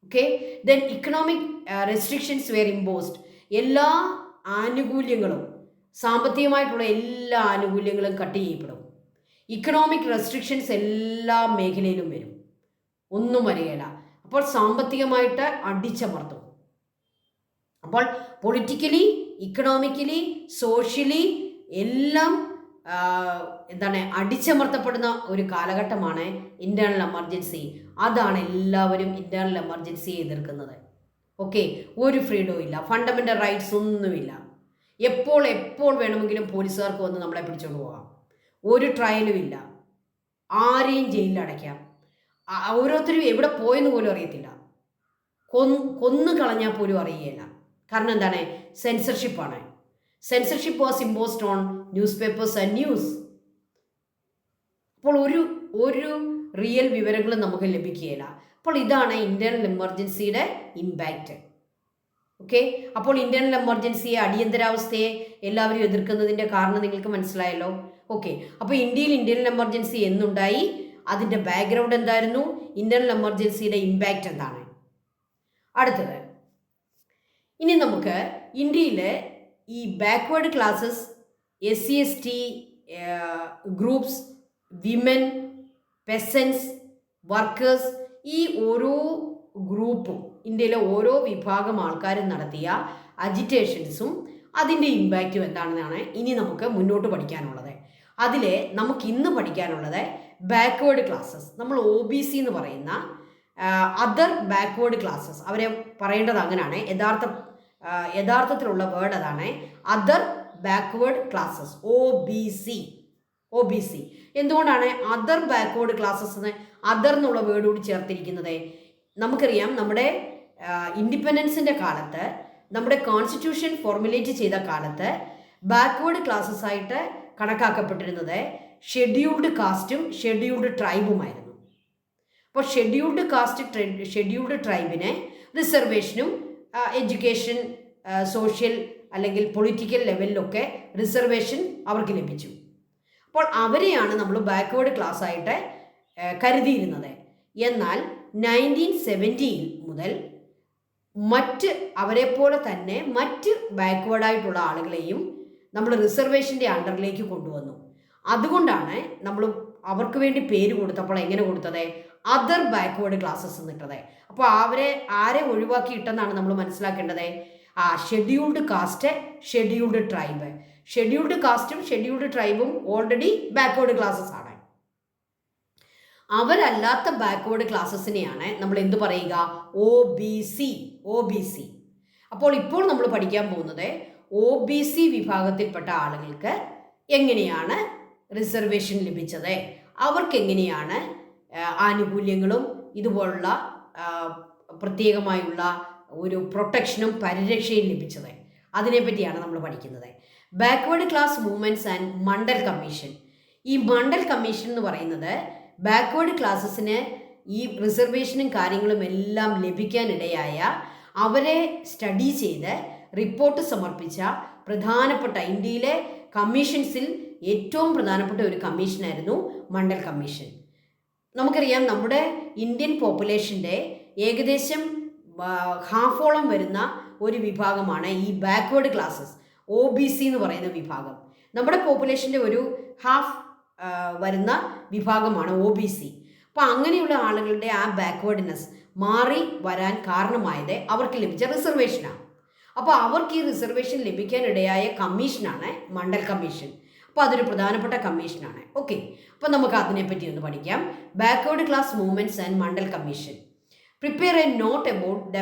Okay, then economic restrictions were imposed. എല്ലാ ആനുകൂല്യങ്ങളും, സാമ്പത്തികമായിട്ടുള്ള എല്ലാ ആനുകൂല്യങ്ങളും കട്ട് ചെയ്യപ്പെടും. ഇക്കണോമിക് റെസ്ട്രിക്ഷൻസ് എല്ലാ മേഖലയിലും വരും, ഒന്നും വരികയില്ല. അപ്പോൾ സാമ്പത്തികമായിട്ട് അടിച്ചമർത്തും. അപ്പോൾ പൊളിറ്റിക്കലി, ഇക്കണോമിക്കലി, സോഷ്യലി എല്ലാം അടിച്ചമർത്തപ്പെടുന്ന ഒരു കാലഘട്ടമാണ് ഇന്റേണൽ എമർജൻസി. അതാണ് എല്ലാവരും ഇന്റേണൽ എമർജൻസിയെ എതിർക്കുന്നത്. ഓക്കെ, ഒരു ഫ്രീഡവും ഇല്ല, ഫണ്ടമെൻ്റൽ റൈറ്റ്സ് ഒന്നുമില്ല. എപ്പോൾ വേണമെങ്കിലും പോലീസുകാർക്ക് വന്ന് നമ്മളെ പിടിച്ചുകൊണ്ട് പോകാം. ഒരു ട്രയലും ഇല്ല, ആരെയും ജയിലിൽ അടയ്ക്കാം. ഓരോരുത്തരും എവിടെ പോയെന്ന് പോലും അറിയത്തില്ല. കൊന്നു കളഞ്ഞാൽ പോലും അറിയുകയില്ല. കാരണം എന്താണ്? സെൻസർഷിപ്പാണ്. Censorship was imposed on news papers and news. അപ്പോൾ ഒരു റിയൽ വിവരങ്ങളും നമുക്ക് ലഭിക്കുകയില്ല. അപ്പോൾ ഇതാണ് ഇന്റേണൽ എമർജൻസിയുടെ ഇമ്പാക്റ്റ്. ഓക്കെ, അപ്പോൾ ഇന്റേണൽ എമർജൻസിയെ, അടിയന്തരാവസ്ഥയെ എല്ലാവരും എതിർക്കുന്നതിൻ്റെ കാരണം നിങ്ങൾക്ക് മനസ്സിലായല്ലോ. ഓക്കെ, അപ്പോൾ ഇന്ത്യയിൽ ഇന്റേണൽ എമർജൻസി എന്നുണ്ടായി, അതിൻ്റെ ബാക്ക്ഗ്രൗണ്ട് എന്തായിരുന്നു, ഇന്റേണൽ എമർജൻസിയുടെ ഇമ്പാക്റ്റ് എന്താണ്? അടുത്തത്, ഇനി നമുക്ക് ഇന്ത്യയിലെ ഈ backward classes, SC/ST groups, women, പെസൻസ്, workers, ഈ ഓരോ ഗ്രൂപ്പും ഇന്ത്യയിലെ ഓരോ വിഭാഗം ആൾക്കാരും നടത്തിയ അജിറ്റേഷൻസും അതിൻ്റെ ഇമ്പാക്റ്റും എന്താണെന്നാണ് ഇനി നമുക്ക് മുന്നോട്ട് പഠിക്കാനുള്ളത്. അതിൽ നമുക്ക് ഇന്ന് പഠിക്കാനുള്ളത് ബാക്ക്വേർഡ് ക്ലാസ്സസ്. നമ്മൾ OBC എന്ന് പറയുന്ന അതർ ബാക്ക്വേർഡ് ക്ലാസ്സസ്, അവരെ പറയേണ്ടത് അങ്ങനെയാണ്. യഥാർത്ഥത്തിലുള്ള വേർഡ് അതാണ്, അതർ ബാക്ക്വേർഡ് ക്ലാസ്സസ്, OBC. എന്തുകൊണ്ടാണ് അതർ ബാക്ക്വേർഡ് ക്ലാസ്സസ് എന്ന് അതർ എന്നുള്ള വേർഡ് കൂടി ചേർത്തിരിക്കുന്നത്? നമുക്കറിയാം, നമ്മുടെ ഇൻഡിപെൻഡൻസിൻ്റെ കാലത്ത്, നമ്മുടെ കോൺസ്റ്റിറ്റ്യൂഷൻ ഫോർമുലേറ്റ് ചെയ്ത കാലത്ത് ബാക്ക്വേർഡ് ക്ലാസ്സസ് ആയിട്ട് കണക്കാക്കപ്പെട്ടിരുന്നത് ഷെഡ്യൂൾഡ് കാസ്റ്റും ഷെഡ്യൂൾഡ് ട്രൈബുമായിരുന്നു. അപ്പോൾ ഷെഡ്യൂൾഡ് കാസ്റ്റ്, ഷെഡ്യൂൾഡ് ട്രൈബിന് റിസർവേഷനും എഡ്യൂക്കേഷൻ, സോഷ്യൽ അല്ലെങ്കിൽ പൊളിറ്റിക്കൽ ലെവലിലൊക്കെ റിസർവേഷൻ അവർക്ക് ലഭിച്ചു. അപ്പോൾ അവരെയാണ് നമ്മൾ ബാക്ക്വേർഡ് ക്ലാസ് ആയിട്ട് കരുതിയിരുന്നത്. എന്നാൽ 1970 മുതൽ അവരെപ്പോലെ തന്നെ മറ്റ് ബാക്ക്വേർഡായിട്ടുള്ള ആളുകളെയും നമ്മൾ റിസർവേഷൻ്റെ അണ്ടറിലേക്ക് കൊണ്ടുവന്നു. അതുകൊണ്ടാണ് നമ്മൾ അവർക്ക് വേണ്ടി പേര് കൊടുത്തപ്പോൾ എങ്ങനെ കൊടുത്തത്? അതർ ബാക്ക്വേർഡ് ക്ലാസ്സസ് എന്നിട്ടത്. അപ്പോൾ ആരെ ഒഴിവാക്കിയിട്ടെന്നാണ് നമ്മൾ മനസ്സിലാക്കേണ്ടത്? Scheduled caste, scheduled tribe. Scheduled കാസ്റ്റും ഷെഡ്യൂൾഡ് ട്രൈബും ഓൾറെഡി ബാക്ക്വേർഡ് ക്ലാസ്സസ് ആണ്. അവരല്ലാത്ത ബാക്ക്വേർഡ് ക്ലാസ്സസിനെയാണ് നമ്മൾ എന്ത് പറയുക? OBC. അപ്പോൾ ഇപ്പോൾ നമ്മൾ പഠിക്കാൻ പോകുന്നത് OBC വിഭാഗത്തിൽപ്പെട്ട ആളുകൾക്ക് എങ്ങനെയാണ് റിസർവേഷൻ ലഭിച്ചത്, അവർക്ക് എങ്ങനെയാണ് ആനുകൂല്യങ്ങളും ഇതുപോലുള്ള പ്രത്യേകമായുള്ള ഒരു പ്രൊട്ടക്ഷനും പരിരക്ഷയും ലഭിച്ചത്, അതിനെപ്പറ്റിയാണ് നമ്മൾ പഠിക്കുന്നത്. Backward class movements and Mandal commission. ഈ മണ്ഡൽ കമ്മീഷൻ എന്ന് പറയുന്നത് ബാക്ക്വേർഡ് ക്ലാസ്സസിന് ഈ റിസർവേഷനും കാര്യങ്ങളും എല്ലാം ലഭിക്കാനിടയായ അവരെ സ്റ്റഡി ചെയ്ത് റിപ്പോർട്ട് സമർപ്പിച്ച പ്രധാനപ്പെട്ട ഇന്ത്യയിലെ കമ്മീഷൻസിൽ ഏറ്റവും പ്രധാനപ്പെട്ട ഒരു കമ്മീഷനായിരുന്നു മണ്ഡൽ കമ്മീഷൻ. നമുക്കറിയാം, നമ്മുടെ ഇന്ത്യൻ പോപ്പുലേഷൻ്റെ ഏകദേശം ഹാഫോളം വരുന്ന ഒരു വിഭാഗമാണ് ഈ ബാക്ക്വേർഡ് ക്ലാസ്സസ്, OBC എന്ന് പറയുന്ന വിഭാഗം. നമ്മുടെ പോപ്പുലേഷൻ്റെ ഒരു ഹാഫ് വരുന്ന വിഭാഗമാണ് OBC. അപ്പോൾ അങ്ങനെയുള്ള ആളുകളുടെ ആ ബാക്ക്വേർഡ്നെസ് മാറി വരാൻ കാരണമായത് അവർക്ക് ലഭിച്ച റിസർവേഷനാണ്. അപ്പോൾ അവർക്ക് ഈ റിസർവേഷൻ ലഭിക്കാനിടയായ കമ്മീഷനാണ് മണ്ഡൽ കമ്മീഷൻ. അപ്പോൾ അതൊരു പ്രധാനപ്പെട്ട കമ്മീഷനാണ്. ഓക്കെ, അപ്പോൾ നമുക്ക് അതിനെപ്പറ്റി ഒന്ന് പഠിക്കാം. Backward class movements and Mandal commission. Prepare a note about the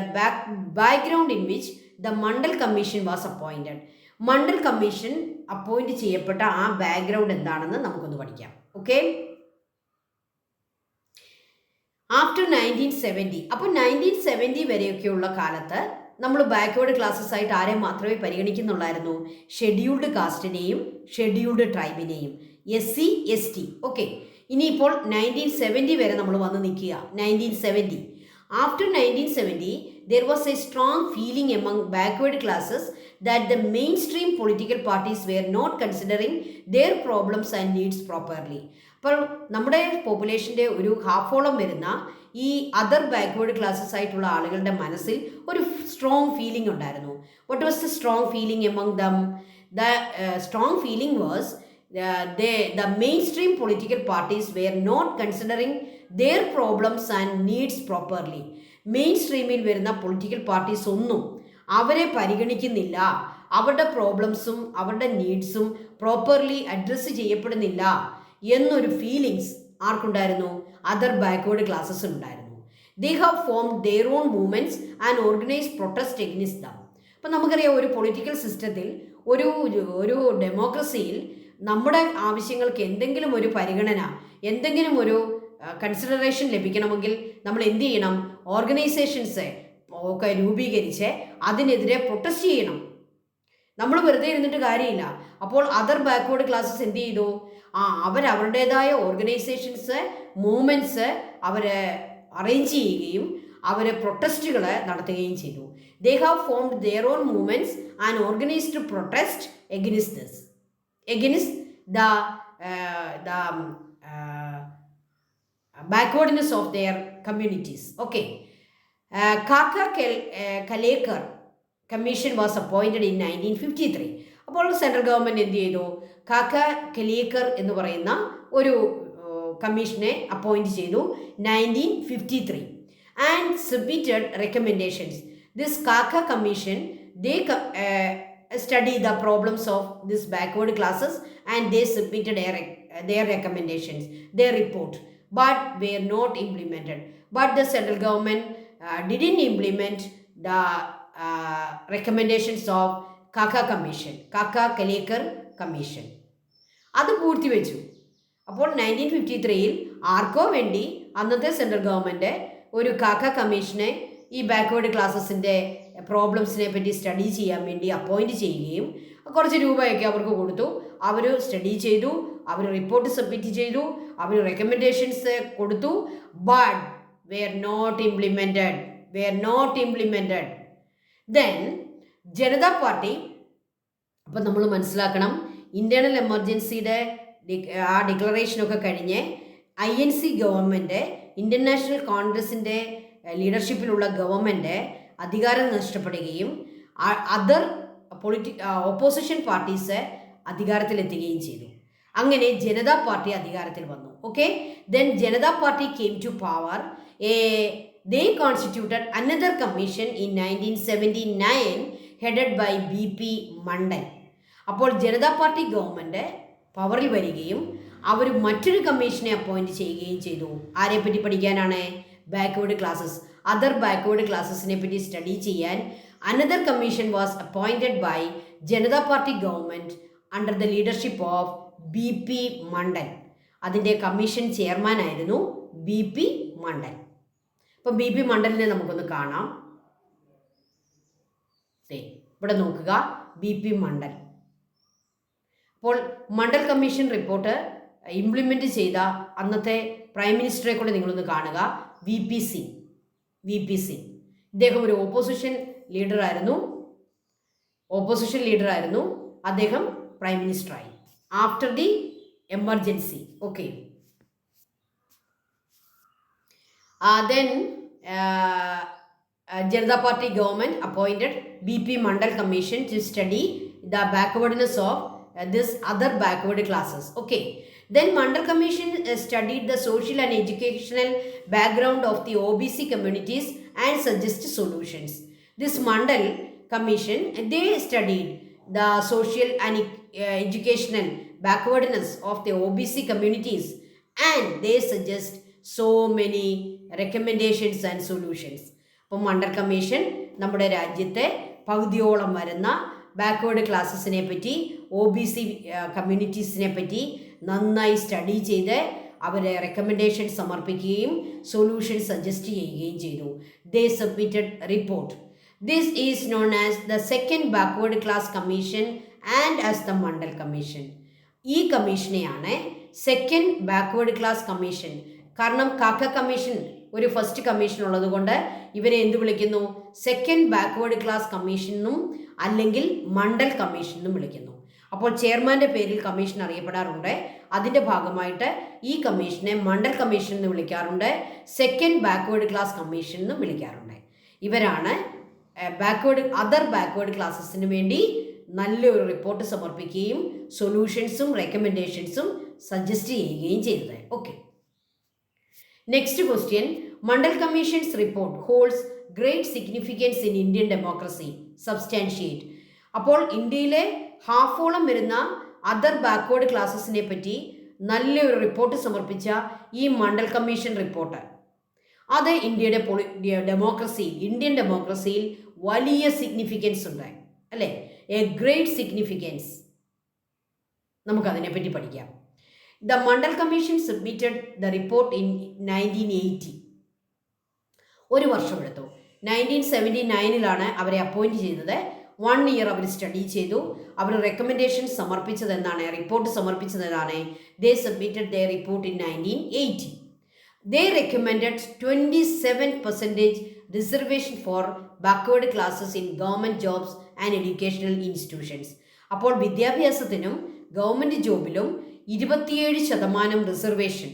background in which the Mandal commission was appointed. Mandal commission appoint ചെയ്യപ്പെട്ട ആ ബാക്ക്ഗ്രൗണ്ട് എന്താണെന്ന് നമുക്കൊന്ന് പഠിക്കാം. ഓക്കെ, ആഫ്റ്റർ 1970, അപ്പോൾ 1970 വരെയൊക്കെയുള്ള കാലത്ത് നമ്മൾ ബാക്ക്വേർഡ് ക്ലാസ്സസ് ആയിട്ട് ആരെ മാത്രമേ പരിഗണിക്കുന്നുള്ളായിരുന്നു? ഷെഡ്യൂൾഡ് കാസ്റ്റിനെയും ഷെഡ്യൂൾഡ് ട്രൈബിനെയും, SC ST. ഓക്കെ, ഇനിയിപ്പോൾ 1970 വരെ നമ്മൾ വന്ന് നിൽക്കുക. 1970, after 1970 there was a strong feeling among backward classes that the mainstream political parties were not considering their problems and needs properly. അപ്പോൾ നമ്മുടെ പോപ്പുലേഷൻ്റെ ഒരു ഹാഫോളം വരുന്ന ഈ അതർ ബാക്ക്വേർഡ് ക്ലാസ്സസ് ആയിട്ടുള്ള ആളുകളുടെ മനസ്സിൽ ഒരു സ്ട്രോങ് ഫീലിംഗ് ഉണ്ടായിരുന്നു. What was the strong feeling among them? The strong feeling was the mainstream political parties were not considering their problems and needs properly. Main സ്ട്രീമിൽ വരുന്ന പൊളിറ്റിക്കൽ പാർട്ടീസ് ഒന്നും അവരെ പരിഗണിക്കുന്നില്ല, അവരുടെ പ്രോബ്ലംസും അവരുടെ നീഡ്സും പ്രോപ്പർലി അഡ്രസ്സ് ചെയ്യപ്പെടുന്നില്ല എന്നൊരു ഫീലിങ്സ് ആർക്കുണ്ടായിരുന്നു? അതർ ബാക്ക്വേർഡ് ക്ലാസ്സസ് ഉണ്ടായിരുന്നു. They have formed their own movements and organise protest എഗ്നിസ്റ്റ് dum. അപ്പം നമുക്കറിയാം, ഒരു പൊളിറ്റിക്കൽ സിസ്റ്റത്തിൽ, ഒരു ഡെമോക്രസിയിൽ നമ്മുടെ ആവശ്യങ്ങൾക്ക് എന്തെങ്കിലും ഒരു പരിഗണന, എന്തെങ്കിലും ഒരു കൺസിഡറേഷൻ ലഭിക്കണമെങ്കിൽ നമ്മൾ എന്ത് ചെയ്യണം? ഓർഗനൈസേഷൻസ് ഒക്കെ രൂപീകരിച്ച് അതിനെതിരെ പ്രൊട്ടസ്റ്റ് ചെയ്യണം. നമ്മൾ വെറുതെ ഇരുന്നിട്ട് കാര്യമില്ല. അപ്പോൾ അതർ ബാക്ക്വേർഡ് ക്ലാസ്സസ് എന്ത് ചെയ്തു? അവരുടേതായ ഓർഗനൈസേഷൻസ്, മൂവ്മെൻറ്റ്സ് അവർ അറേഞ്ച് ചെയ്യുകയും അവർ പ്രൊട്ടസ്റ്റുകൾ നടത്തുകയും ചെയ്തു. They have formed their own movements and organised protest against this, against the backwardness of their communities. Okay, Kaka Kalekar commission was appointed in 1953. അപ്പോൾ സെൻട്രൽ ഗവൺമെൻറ് എന്ത് ചെയ്തു? കാക്ക കലേക്കർ എന്ന് പറയുന്ന ഒരു കമ്മീഷനെ അപ്പോയിൻറ്റ് ചെയ്തു 1953 ആൻഡ് സബ്മിറ്റഡ് റെക്കമെൻഡേഷൻസ്. ദിസ് കാക്ക commission study the problems of this backward classes and they submitted their recommendations, their report, but were not implemented. But the central government didn't implement the recommendations of Kaka Commission, Kaka Kalekar Commission. അത് പൂർത്തിവെച്ചു. അപ്പോൾ 1953 ആർക്കോ വേണ്ടി അന്നത്തെ സെൻട്രൽ ഗവൺമെൻറ് ഒരു കാക്ക കമ്മീഷനെ ഈ ബാക്ക്വേർഡ് ക്ലാസ്സസിൻ്റെ പ്രോബ്ലംസിനെ പറ്റി സ്റ്റഡി ചെയ്യാൻ വേണ്ടി അപ്പോയിൻറ്റ് ചെയ്യുകയും കുറച്ച് രൂപയൊക്കെ അവർക്ക് കൊടുത്തു. അവർ സ്റ്റഡി ചെയ്തു, അവർ റിപ്പോർട്ട് സബ്മിറ്റ് ചെയ്തു, അവർ റെക്കമെൻഡേഷൻസ് കൊടുത്തു. But were not implemented. Then Janata party, അപ്പം നമ്മൾ മനസ്സിലാക്കണം, ഇൻറ്റേർണൽ എമർജൻസിയുടെ ആ ഡിക്ലറേഷനൊക്കെ കഴിഞ്ഞ് INC ഗവൺമെൻറ്, ഇന്ത്യൻ നാഷണൽ കോൺഗ്രസിൻ്റെ ലീഡർഷിപ്പിലുള്ള ഗവൺമെൻറ് അധികാരം നഷ്ടപ്പെടുകയും അതർ ഓപ്പോസിഷൻ പാർട്ടീസ് അധികാരത്തിലെത്തുകയും ചെയ്തു. അങ്ങനെ ജനതാ പാർട്ടി അധികാരത്തിൽ വന്നു. Okay, then Janata party came to power. They constituted another commission in 1979 headed by BP Mandal. അപ്പോൾ ജനതാ പാർട്ടി ഗവൺമെൻറ് പവറിൽ വരികയും അവർ മറ്റൊരു കമ്മീഷനെ അപ്പോയിൻറ്റ് ചെയ്യുകയും ചെയ്തു. ആരെപ്പറ്റി പഠിക്കാനാണ്? ബാക്ക്വേർഡ് ക്ലാസ്സസ്, അതർ ബാക്ക്വേർഡ് ക്ലാസ്സസിനെ പറ്റി സ്റ്റഡി ചെയ്യാൻ another commission was appointed by Janata party government under the leadership of BP Mandal. അതിൻ്റെ കമ്മീഷൻ ചെയർമാനായിരുന്നു BP മണ്ഡൽ. അപ്പം BP മണ്ഡലിനെ നമുക്കൊന്ന് കാണാം. ഇവിടെ നോക്കുക, BP മണ്ഡൽ. അപ്പോൾ മണ്ഡൽ കമ്മീഷൻ റിപ്പോർട്ട് ഇംപ്ലിമെൻ്റ് ചെയ്ത അന്നത്തെ പ്രൈം മിനിസ്റ്ററെ കൂടെ നിങ്ങളൊന്ന് കാണുക, VP സിംഗ്. ഇദ്ദേഹം ഒരു ഓപ്പോസിഷൻ ലീഡറായിരുന്നു. അദ്ദേഹം പ്രൈം മിനിസ്റ്ററായി after the emergency. Okay, then Janata Party government appointed BP Mandal Commission to study the backwardness of this other backward classes. Okay, then Mandal Commission studied the social and educational background of the OBC communities and suggested solutions. This Mandal Commission, they studied the social and educational backwardness of the OBC communities and they suggest so many recommendations and solutions. അപ്പോൾ മണ്ഡൽ കമ്മീഷൻ നമ്മുടെ രാജ്യത്തെ പകുതിയോളം വരുന്ന ബാക്ക്വേർഡ് ക്ലാസ്സസിനെ പറ്റി, OBC കമ്മ്യൂണിറ്റീസിനെ പറ്റി നന്നായി സ്റ്റഡി ചെയ്ത് അവരെ റെക്കമെൻഡേഷൻ സമർപ്പിക്കുകയും സൊല്യൂഷൻ സജസ്റ്റ് ചെയ്യുകയും ചെയ്തു. They submitted report. This is known as the second backward class commission and as the Mandal commission. ഈ കമ്മീഷനെയാണ് സെക്കൻഡ് ബാക്ക്വേർഡ് ക്ലാസ് കമ്മീഷൻ. കാരണം കാക്ക കമ്മീഷൻ ഒരു ഫസ്റ്റ് കമ്മീഷൻ ഉള്ളത് കൊണ്ട് ഇവരെ എന്ത് വിളിക്കുന്നു? സെക്കൻഡ് ബാക്ക്വേർഡ് ക്ലാസ് കമ്മീഷനും അല്ലെങ്കിൽ മണ്ഡൽ കമ്മീഷനും വിളിക്കുന്നു. അപ്പോൾ ചെയർമാൻ്റെ പേരിൽ കമ്മീഷൻ അറിയപ്പെടാറുണ്ട്. അതിൻ്റെ ഭാഗമായിട്ട് ഈ കമ്മീഷനെ മണ്ഡൽ കമ്മീഷൻ എന്ന് വിളിക്കാറുണ്ട്, സെക്കൻഡ് ബാക്ക്വേർഡ് ക്ലാസ് കമ്മീഷൻ എന്നും വിളിക്കാറുണ്ട്. ഇവരാണ് അതർ ബാക്ക്വേർഡ് ക്ലാസ്സസിന് വേണ്ടി നല്ലൊരു റിപ്പോർട്ട് സമർപ്പിക്കുകയും സൊല്യൂഷൻസും റെക്കമെൻഡേഷൻസും സജസ്റ്റ് ചെയ്യുകയും ചെയ്തത്. Okay, next question. Mandal commissions report holds great significance in Indian democracy. Substantiate. അപ്പോൾ ഇന്ത്യയിലെ ഹാഫോളം വരുന്ന അതർ ബാക്ക്വേർഡ് ക്ലാസ്സസിനെ പറ്റി നല്ലൊരു റിപ്പോർട്ട് സമർപ്പിച്ച ഈ മണ്ഡൽ കമ്മീഷൻ റിപ്പോർട്ട് അത് ഇന്ത്യയുടെ ഇന്ത്യൻ ഡെമോക്രസിയിൽ വലിയ സിഗ്നിഫിക്കൻസ് ഉണ്ട്, അല്ലേ? A great significance. നമുക്കതിനെപ്പറ്റി പഠിക്കാം. The Mandal commission submitted the report in 1980. ഒരു വർഷമെടുത്തു. 1979 അവരെ അപ്പോയിൻറ്റ് ചെയ്തത്. 1 ഇയർ അവർ സ്റ്റഡി ചെയ്തു. അവർ റെക്കമെൻഡേഷൻ സമർപ്പിച്ചതെന്നാണ്, റിപ്പോർട്ട് സമർപ്പിച്ചതെന്നാണ്. They submitted the report in 1980. They recommended 27% reservation for backward classes in government jobs and educational institutions. അപ്പോൾ വിദ്യാഭ്യാസത്തിനും ഗവൺമെൻറ് ജോബിലും 27% റിസർവേഷൻ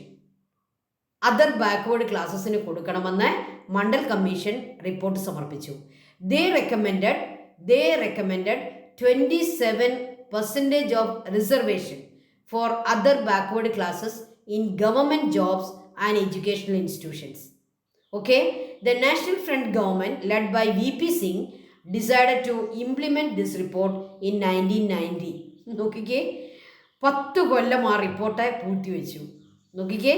അതർ ബാക്ക്വേർഡ് ക്ലാസ്സസിന് കൊടുക്കണമെന്ന് മണ്ഡൽ കമ്മീഷൻ റിപ്പോർട്ട് സമർപ്പിച്ചു. They recommended 27% of reservation for other backward classes in government jobs and educational institutions. Okay, the National Front government led by VP Singh decided to implement this report in 1990. നോക്കിക്കേ, 10 കൊല്ലം ആ റിപ്പോർട്ട് പൂർത്തിവെച്ചു. നോക്കിക്കേ,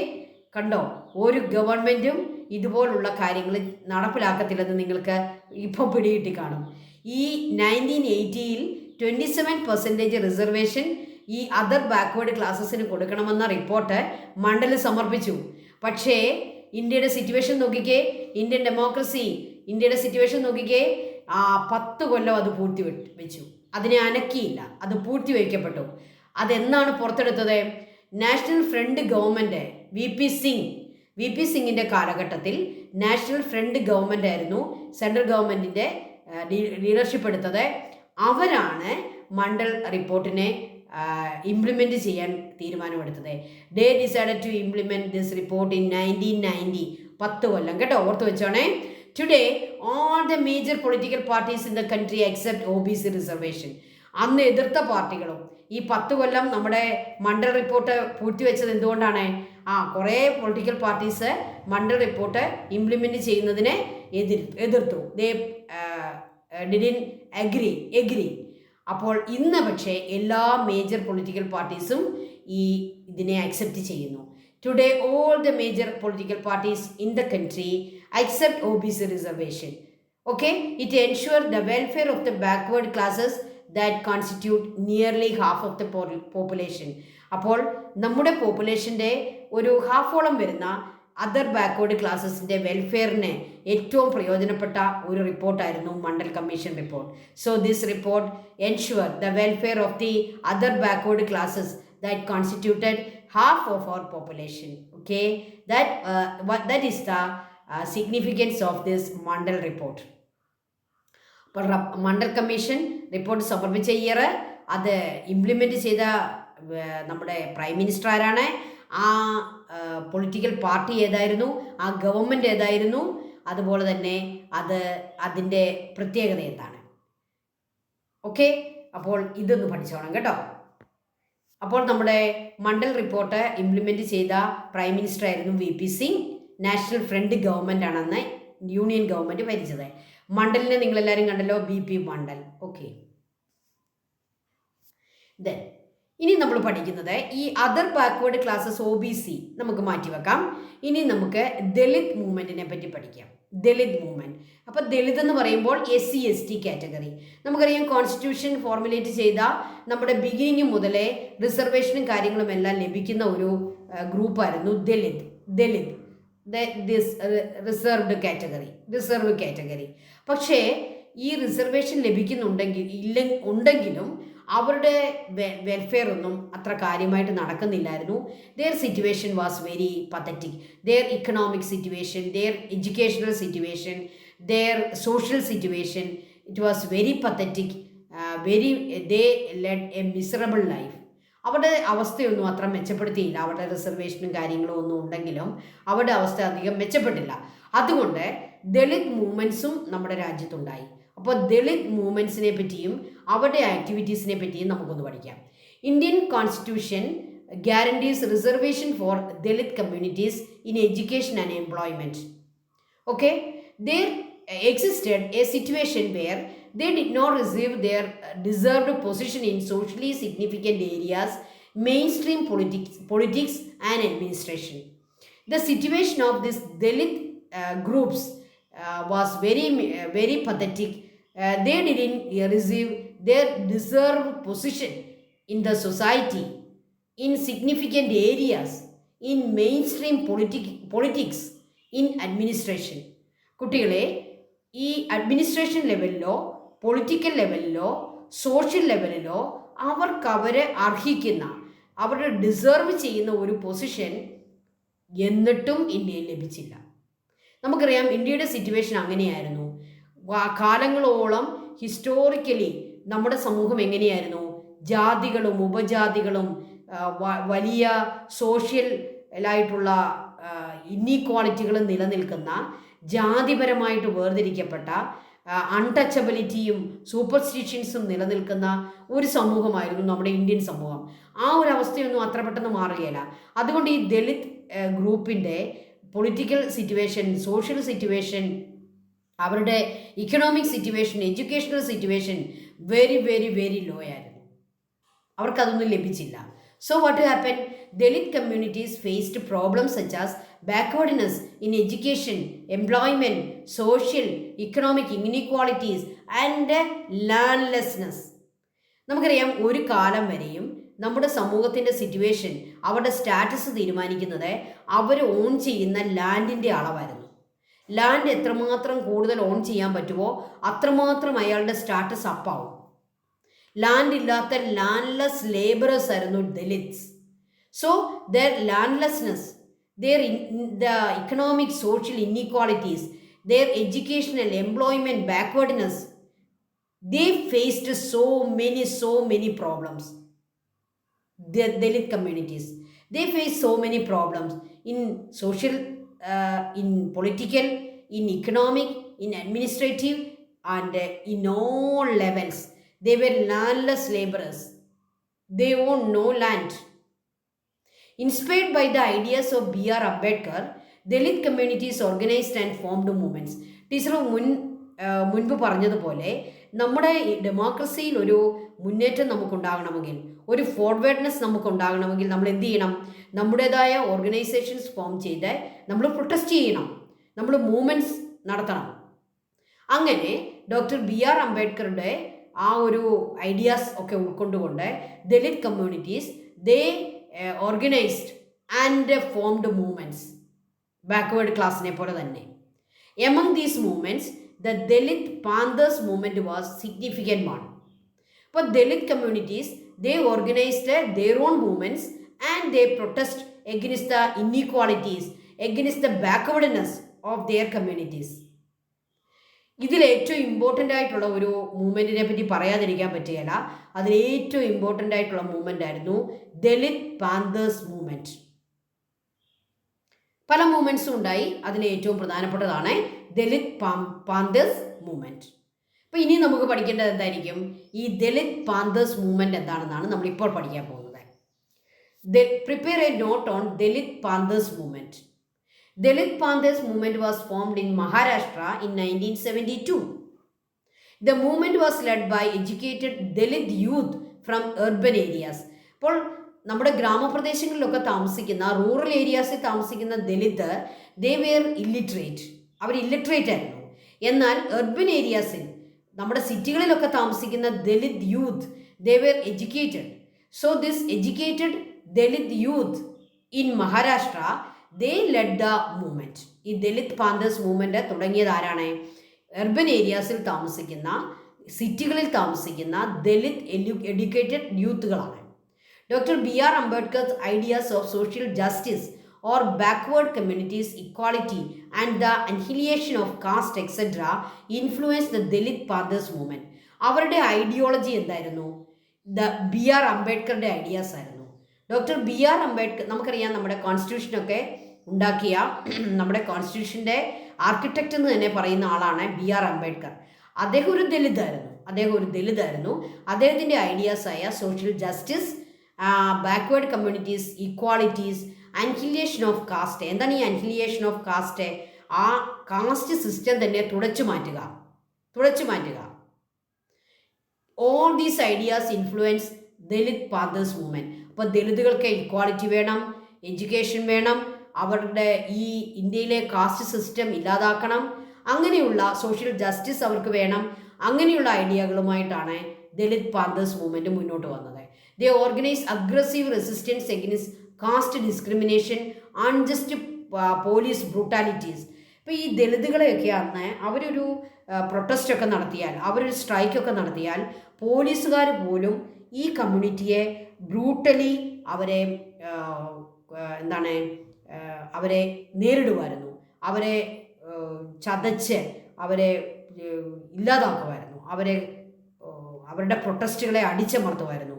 കണ്ടോ? ഒരു ഗവൺമെൻറ്റും ഇതുപോലുള്ള കാര്യങ്ങൾ നടപ്പിലാക്കത്തില്ലെന്ന് നിങ്ങൾക്ക് ഇപ്പോൾ പിടികിട്ടി കാണും. ഈ 1980 27% റിസർവേഷൻ ഈ അതർ ബാക്ക്വേർഡ് ക്ലാസ്സസിന് കൊടുക്കണമെന്ന റിപ്പോർട്ട് മണ്ഡൽ സമർപ്പിച്ചു. പക്ഷേ ഇന്ത്യയുടെ സിറ്റുവേഷൻ നോക്കിക്കേ, ഇന്ത്യയുടെ സിറ്റുവേഷൻ നോക്കിക്കേ, 10 കൊല്ലം അത് പൂർത്തി വെച്ചു. അതിനെ അനക്കിയില്ല, അത് പൂർത്തി വയ്ക്കപ്പെട്ടു. അതെന്നാണ് പുറത്തെടുത്തത്? National front government V P സിംഗിൻ്റെ കാലഘട്ടത്തിൽ നാഷണൽ ഫ്രണ്ട് ഗവൺമെൻറ് ആയിരുന്നു സെൻട്രൽ ഗവൺമെൻറ്റിൻ്റെ ലീഡർഷിപ്പ് എടുത്തത്. അവരാണ് മണ്ഡൽ റിപ്പോർട്ടിനെ ഇംപ്ലിമെൻറ്റ് ചെയ്യാൻ തീരുമാനമെടുത്തത്. They decided to implement this report in 1990. 10 കൊല്ലം കേട്ടോ, ഓർത്ത് വെച്ചോണേ. Today all the major political parties in the country except OBC reservation. അന്ന് എതിർത്ത പാർട്ടികളും ഈ 10 കൊല്ലം നമ്മുടെ മണ്ഡൽ റിപ്പോർട്ട് പൂഴ്ത്തിവെച്ചത് എന്തുകൊണ്ടാണ്? കുറേ political parties Mandal report implement ചെയ്യുന്നതിനെ എതിർത്തു. They didn't agree. അപ്പോൾ ഇന്ന് പക്ഷേ എല്ലാ മേജർ പൊളിറ്റിക്കൽ പാർട്ടീസും ഇതിനെ അക്സെപ്റ്റ് ചെയ്യുന്നു. Today all the major political parties in the country accept OBC reservation. Okay, it ensure the welfare of the backward classes that constitute nearly half of the population. അപ്പോൾ നമ്മുടെ പോപ്പുലേഷൻ്റെ ഒരു ഹാഫോളം വരുന്ന അതർ ബാക്ക്വേർഡ് ക്ലാസസിൻ്റെ വെൽഫെയറിന് ഏറ്റവും പ്രയോജനപ്പെട്ട ഒരു റിപ്പോർട്ടായിരുന്നു Mandal commission report. So this report ensure the welfare of the other backward classes that constituted half of our population. Okay, that is the significance of this Mandal report. അപ്പോൾ മണ്ഡൽ കമ്മീഷൻ റിപ്പോർട്ട് സമർപ്പിച്ച ഇയർ, അത് ഇംപ്ലിമെൻറ്റ് ചെയ്ത നമ്മുടെ പ്രൈം മിനിസ്റ്റർ ആരാണ്, ആ പൊളിറ്റിക്കൽ പാർട്ടി ഏതായിരുന്നു, ആ ഗവൺമെൻറ് ഏതായിരുന്നു, അതുപോലെ തന്നെ അതിൻ്റെ പ്രത്യേകത എന്താണ്. ഓക്കെ, അപ്പോൾ ഇതൊന്ന് പഠിച്ചോണം കേട്ടോ. അപ്പോൾ നമ്മുടെ മണ്ഡൽ റിപ്പോർട്ട് ഇംപ്ലിമെൻറ്റ് ചെയ്ത പ്രൈം മിനിസ്റ്റർ ആയിരുന്നു VP Singh. National front government ആണെന്ന് യൂണിയൻ ഗവൺമെൻറ് ഭരിച്ചത്. മണ്ഡലിനെ നിങ്ങളെല്ലാവരും കണ്ടല്ലോ, BP മണ്ഡൽ. ഓക്കെ, ദെൻ ഇനി നമ്മൾ പഠിക്കുന്നത് ഈ അതർ ബാക്ക്വേർഡ് ക്ലാസസ് OBC നമുക്ക് മാറ്റിവെക്കാം. ഇനി നമുക്ക് ദളിത് മൂവ്മെൻറ്റിനെ പറ്റി പഠിക്കാം. ദളിത് മൂവ്മെൻറ്റ്. അപ്പോൾ ദളിത് എന്ന് പറയുമ്പോൾ SC/ST കാറ്റഗറി. നമുക്കറിയാം, കോൺസ്റ്റിറ്റ്യൂഷൻ ഫോർമുലേറ്റ് ചെയ്ത നമ്മുടെ ബിഗിനിങ് മുതലേ റിസർവേഷനും കാര്യങ്ങളും എല്ലാം ലഭിക്കുന്ന ഒരു ഗ്രൂപ്പായിരുന്നു ദളിത് റിസർവ് കാറ്റഗറി. പക്ഷേ ഈ റിസർവേഷൻ ഉണ്ടെങ്കിലും അവരുടെ വെൽഫെയർ ഒന്നും അത്ര കാര്യമായിട്ട് നടക്കുന്നില്ലായിരുന്നു. Their situation was very pathetic. Their economic situation, their educational situation, their social situation, it was very pathetic. They led a miserable life. അവരുടെ അവസ്ഥയൊന്നും അത്ര മെച്ചപ്പെടുത്തിയില്ല. അവരുടെ റിസർവേഷനും കാര്യങ്ങളും ഒന്നും ഉണ്ടെങ്കിലും അവരുടെ അവസ്ഥ അധികം മെച്ചപ്പെട്ടില്ല. അതുകൊണ്ട് ദളിത് മൂവ്മെൻറ്റ്സും നമ്മുടെ രാജ്യത്തുണ്ടായി. അപ്പോൾ ദളിത് മൂവ്മെൻറ്റ്സിനെ പറ്റിയും അവരുടെ ആക്ടിവിറ്റീസിനെ പറ്റിയും നമുക്കൊന്ന് പഠിക്കാം. Indian constitution guarantees reservation four Dalit communities in education and employment. Okay, there existed a situation where they did not receive their deserved position in socially significant areas, mainstream politics and administration. The situation of these Dalit groups was very pathetic. They didn't receive their deserved position in the society, in significant areas, in mainstream politics, in administration. കുട്ടികളെ, ഈ അഡ്മിനിസ്ട്രേഷൻ ലെവലിലോ പൊളിറ്റിക്കൽ ലെവലിലോ സോഷ്യൽ ലെവലിലോ അവരെ അർഹിക്കുന്ന, അവരുടെ ഡിസേർവ് ചെയ്യുന്ന ഒരു പൊസിഷൻ എന്നിട്ടും ഇന്ത്യയിൽ ലഭിച്ചില്ല. നമുക്കറിയാം, ഇന്ത്യയുടെ സിറ്റുവേഷൻ അങ്ങനെയായിരുന്നു. കാലങ്ങളോളം ഹിസ്റ്റോറിക്കലി നമ്മുടെ സമൂഹം എങ്ങനെയായിരുന്നു? ജാതികളും ഉപജാതികളും വലിയ സോഷ്യലായിട്ടുള്ള ഇന്നീക്വാളിറ്റികളും നിലനിൽക്കുന്ന, ജാതിപരമായിട്ട് വേർതിരിക്കപ്പെട്ട, അൺടച്ചബിലിറ്റിയും സൂപ്പർസ്റ്റിഷ്യൻസും നിലനിൽക്കുന്ന ഒരു സമൂഹമായിരുന്നു നമ്മുടെ ഇന്ത്യൻ സമൂഹം. ആ ഒരു അവസ്ഥയൊന്നും അത്ര പെട്ടെന്ന് മാറുകയില്ല. അതുകൊണ്ട് ഈ ദളിത് ഗ്രൂപ്പിൻ്റെ പൊളിറ്റിക്കൽ സിറ്റുവേഷൻ, സോഷ്യൽ സിറ്റുവേഷൻ, അവരുടെ economic situation, educational situation very very very low ആയിരുന്നു. അവർക്കതൊന്നും ലഭിച്ചില്ല. So what happened? Dalit communities faced problems such as backwardness in education, employment, social, economic inequalities and landlessness. നമുക്കറിയാം, ഒരു കാലം വരെയും നമ്മുടെ സമൂഹത്തിൻ്റെ സിറ്റുവേഷൻ, അവരുടെ സ്റ്റാറ്റസ് തീരുമാനിക്കുന്നത് അവർ ഓൺ ചെയ്യുന്ന ലാൻഡിൻ്റെ അളവായിരുന്നു. ലാൻഡ് എത്രമാത്രം കൂടുതൽ ഓൺ ചെയ്യാൻ പറ്റുമോ അത്രമാത്രം അയാളുടെ സ്റ്റാറ്റസ് അപ്പാവും. ലാൻഡ് ഇല്ലാത്ത ലാൻഡ്ലെസ് ലേബറേഴ്സ് ആയിരുന്നു Dalits. So their landlessness, their the economic social inequalities, their educational employment backwardness, they faced so many problems. the Dalit communities. They face so many problems in social, in political, in economic, in administrative, and in all levels. They were landless laborers. They owned no land. Inspired by the ideas of B.R. Ambedkar, Dalit communities organized and formed movements. Teacher മുൻപ് പറഞ്ഞതുപോലെ നമ്മുടെ ഡെമോക്രസിയിൽ ഒരു മുന്നേറ്റം നമുക്കുണ്ടാകണമെങ്കിൽ, ഒരു ഫോർവേഡ്നെസ് നമുക്കുണ്ടാകണമെങ്കിൽ നമ്മൾ എന്ത് ചെയ്യണം? നമ്മുടേതായ ഓർഗനൈസേഷൻസ് ഫോം ചെയ്ത് നമ്മൾ പ്രൊട്ടസ്റ്റ് ചെയ്യണം, നമ്മൾ മൂവ്മെൻറ്റ്സ് നടത്തണം. അങ്ങനെ ഡോക്ടർ B.R. അംബേദ്കറുടെ ആ ഒരു ഐഡിയാസ് ഒക്കെ ഉൾക്കൊണ്ടുകൊണ്ട് Dalit communities they organised and formed movements, backward ക്ലാസ്സിനെ പോലെ തന്നെ. Among these movements the Dalit Panthers movement was significant one. For Dalit communities, they organized their own movements and they protest against the inequalities, against the backwardness of their communities. ഇതിൽ ഏറ്റവും ഇമ്പോർട്ടൻ്റ് ആയിട്ടുള്ള ഒരു മൂവ്മെൻറ്റിനെ പറ്റി പറയാതിരിക്കാൻ പറ്റുകയില്ല. അതിൽ ഏറ്റവും ഇമ്പോർട്ടൻ്റ് ആയിട്ടുള്ള മൂവ്മെൻ്റ് ആയിരുന്നു ദലിത് പാന്തേഴ്സ് മൂവ്മെൻറ്റ്. പല മൂവ്മെൻറ്റ്സും ഉണ്ടായി, അതിൽ ഏറ്റവും പ്രധാനപ്പെട്ടതാണ് ദലിത് പാന്തേഴ്സ് മൂവ്മെൻറ്റ്. അപ്പോൾ ഇനി നമുക്ക് പഠിക്കേണ്ടത് എന്തായിരിക്കും? ഈ ദലിത് പാന്തേഴ്സ് മൂവ്മെൻറ്റ് എന്താണെന്നാണ് നമ്മളിപ്പോൾ പഠിക്കാൻ പോകുന്നത്. Prepare a note on Dalit Panthers movement. Dalit Panthers movement was formed in Maharashtra in 1972. The movement was led by educated Dalit youth from urban areas. അപ്പോൾ നമ്മുടെ ഗ്രാമപ്രദേശങ്ങളിലൊക്കെ താമസിക്കുന്ന, റൂറൽ ഏരിയാസിൽ താമസിക്കുന്ന ദലിത്, ദേ വെയർ ഇല്ലിറ്ററേറ്റ്, അവർ ഇല്ലിറ്ററേറ്റ് ആയിരുന്നു. എന്നാൽ അർബൻ ഏരിയാസിൽ, നമ്മുടെ സിറ്റികളിലൊക്കെ താമസിക്കുന്ന Dalit youth, they were educated. So this educated Dalit youth in Maharashtra, they led the movement. ഈ ദലിത് പാന്തേഴ്സ് മൂവ്മെൻറ്റ് തുടങ്ങിയത് ആരാണ്? അർബൻ ഏരിയാസിൽ താമസിക്കുന്ന, സിറ്റികളിൽ താമസിക്കുന്ന ദലിത് എഡ്യൂക്കേറ്റഡ് യൂത്തുകളാണ്. Doctor B.R. Ambedkar's ideas of social justice or backward communities, equality and the annihilation of caste etcetera influence the Dalit Panthers movement. അവരുടെ ഐഡിയോളജി എന്തായിരുന്നു? B.R. അംബേദ്കറുടെ ഐഡിയാസ് ആയിരുന്നു. Doctor B.R. അംബേദ്കർ, നമുക്കറിയാം നമ്മുടെ കോൺസ്റ്റിറ്റ്യൂഷനൊക്കെ ഉണ്ടാക്കിയ, നമ്മുടെ കോൺസ്റ്റിറ്റ്യൂഷൻ്റെ ആർക്കിടെക്റ്റ് എന്ന് തന്നെ പറയുന്ന ആളാണ് B.R. അംബേദ്കർ. അദ്ദേഹം ഒരു ദലിതായിരുന്നു. അദ്ദേഹത്തിൻ്റെ ഐഡിയാസായ social justice, backward communities, equalities, annihilation of caste. എന്താണ് ഈ അൻഹിലിയേഷൻ ഓഫ് കാസ്റ്റ്? ആ കാസ്റ്റ് സിസ്റ്റം തന്നെ തുടച്ചു മാറ്റുക. All these ideas influence Dalit Panthers movement. അപ്പോൾ ദലിതുകൾക്ക് ഇക്വാളിറ്റി വേണം, എഡ്യൂക്കേഷൻ വേണം, അവരുടെ ഈ ഇന്ത്യയിലെ കാസ്റ്റ് സിസ്റ്റം ഇല്ലാതാക്കണം, അങ്ങനെയുള്ള സോഷ്യൽ ജസ്റ്റിസ് അവർക്ക് വേണം. അങ്ങനെയുള്ള ഐഡിയകളുമായിട്ടാണ് ദലിത് പാന്തേഴ്സ് മൂവ്മെൻറ്റ് മുന്നോട്ട് വന്നത്. They organise aggressive resistance against caste discrimination, unjust police brutalities. ഇപ്പോൾ ഈ ദലിതുകളെയൊക്കെ അന്ന് അവരൊരു പ്രൊട്ടസ്റ്റൊക്കെ നടത്തിയാൽ, അവരൊരു സ്ട്രൈക്കൊക്കെ നടത്തിയാൽ, പോലീസുകാർ പോലും ഈ കമ്മ്യൂണിറ്റിയെ ബ്രൂട്ടലി അവരെ അവരെ നേരിടുമായിരുന്നു. അവരെ ചതച്ച് അവരെ ഇല്ലാതാക്കുമായിരുന്നു. അവരുടെ പ്രൊട്ടസ്റ്റുകളെ അടിച്ചമർത്തുമായിരുന്നു,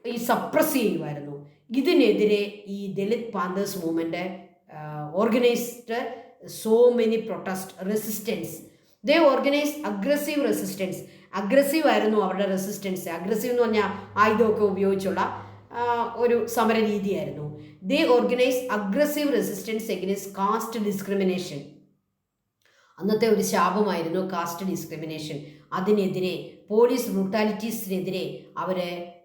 ഈ സപ്രസ് ചെയ്യുമായിരുന്നു. ഇതിനെതിരെ ഈ Dalit Panthers movement organised so many protest resistance. They organise aggressive resistance. Aggressive ആയിരുന്നു അവരുടെ റെസിസ്റ്റൻസ്. അഗ്രസീവ് എന്ന് പറഞ്ഞാൽ ആയുധമൊക്കെ ഉപയോഗിച്ചുള്ള ഒരു സമര രീതിയായിരുന്നു. They organise aggressive resistance against caste discrimination. അന്നത്തെ ഒരു ശാപമായിരുന്നു കാസ്റ്റ് ഡിസ്ക്രിമിനേഷൻ. അതിനെതിരെ, പോലീസ് ബ്രൂട്ടാലിറ്റീസിനെതിരെ അവർ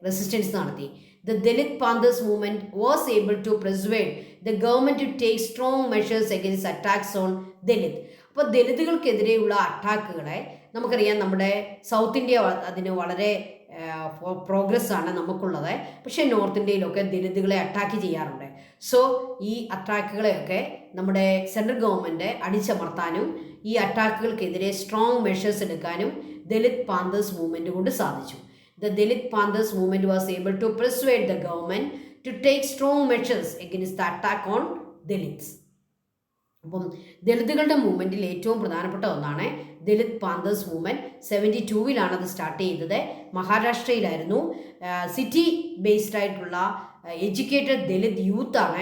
റെസിസ്റ്റൻസ് നടത്തി. The Dalit Panthers movement was able to persuade the government to take strong measures against attacks on Dalit. അപ്പോൾ ദലിതുകൾക്കെതിരെയുള്ള അറ്റാക്കുകളെ നമുക്കറിയാം, നമ്മുടെ സൗത്ത് ഇന്ത്യ അതിന് വളരെ പ്രോഗ്രസ് ആണ് നമുക്കുള്ളത്. പക്ഷേ നോർത്ത് ഇന്ത്യയിലൊക്കെ ദലിതുകളെ അറ്റാക്ക് ചെയ്യാറുണ്ട്. സോ ഈ അറ്റാക്കുകളെയൊക്കെ നമ്മുടെ സെൻട്രൽ ഗവൺമെൻറ് അടിച്ചമർത്താനും ഈ അറ്റാക്കുകൾക്കെതിരെ സ്ട്രോങ് മെഷേഴ്സ് എടുക്കാനും ദലിത് പാന്തേഴ്സ് മൂവ്മെൻറ്റ് കൊണ്ട് സാധിച്ചു. The Dalit Panthers movement was able to persuade the government to take strong measures against the attack on Dalits. അപ്പം ദലിതുകളുടെ മൂവ്മെൻറ്റിൽ ഏറ്റവും പ്രധാനപ്പെട്ട ഒന്നാണ് ദലിത് പാന്തേഴ്സ് മൂവ്മെൻറ്റ്. 72-ലാണ് അത് സ്റ്റാർട്ട് ചെയ്തത്. മഹാരാഷ്ട്രയിലായിരുന്നു. സിറ്റി ബേസ്ഡ് ആയിട്ടുള്ള എഡ്യൂക്കേറ്റഡ് ദലിത് യൂത്താണ്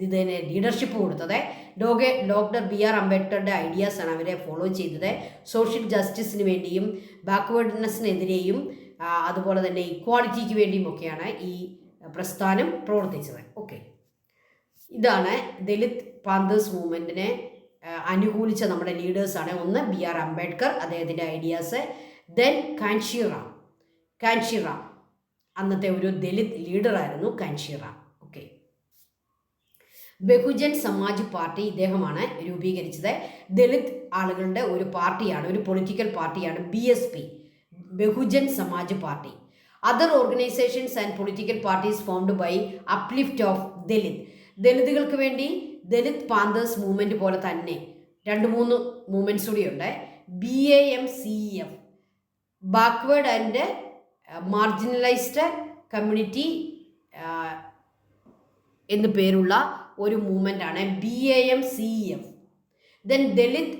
ഇതിന് ലീഡർഷിപ്പ് കൊടുത്തത്. ഡോക്ടർ BR അംബേദ്കറുടെ ഐഡിയാസാണ് അവരെ ഫോളോ ചെയ്തത്. സോഷ്യൽ ജസ്റ്റിസിന് വേണ്ടിയും ബാക്ക്വേർഡ്നെസ്സിനെതിരെയും അതുപോലെ തന്നെ ഇക്വാളിറ്റിക്ക് വേണ്ടിയുമൊക്കെയാണ് ഈ പ്രസ്ഥാനം പ്രവർത്തിച്ചത്. ഓക്കെ, ഇതാണ് ദലിത് പാന്തേഴ്സ് മൂവ്മെൻറ്റിനെ അനുകൂലിച്ച നമ്മുടെ ലീഡേഴ്സാണ്. ഒന്ന് BR അംബേദ്കർ, അദ്ദേഹത്തിൻ്റെ ഐഡിയാസ്. ദെൻ കാൻഷിറാം അന്നത്തെ ഒരു ദലിത് ലീഡറായിരുന്നു കാൻഷിറാം. ഓക്കെ, ബഹുജൻ സമാജ് പാർട്ടി ഇദ്ദേഹമാണ് രൂപീകരിച്ചത്. ദലിത് ആളുകളുടെ ഒരു പാർട്ടിയാണ്, ഒരു പൊളിറ്റിക്കൽ പാർട്ടിയാണ് BSP, Bahujan Samaj Party. Other organisations and political parties formed by uplift of ദലിതുകൾക്ക് വേണ്ടി ദലിത് പാന്തേഴ്സ് മൂവ്മെൻറ്റ് പോലെ തന്നെ 2-3 മൂവ്മെൻറ്റ്സ് കൂടിയുണ്ട്. BAMCEF, backward and marginalised community എന്ന് പേരുള്ള ഒരു മൂവ്മെൻ്റാണ് BAMCEF. ദെൻ ദലിത്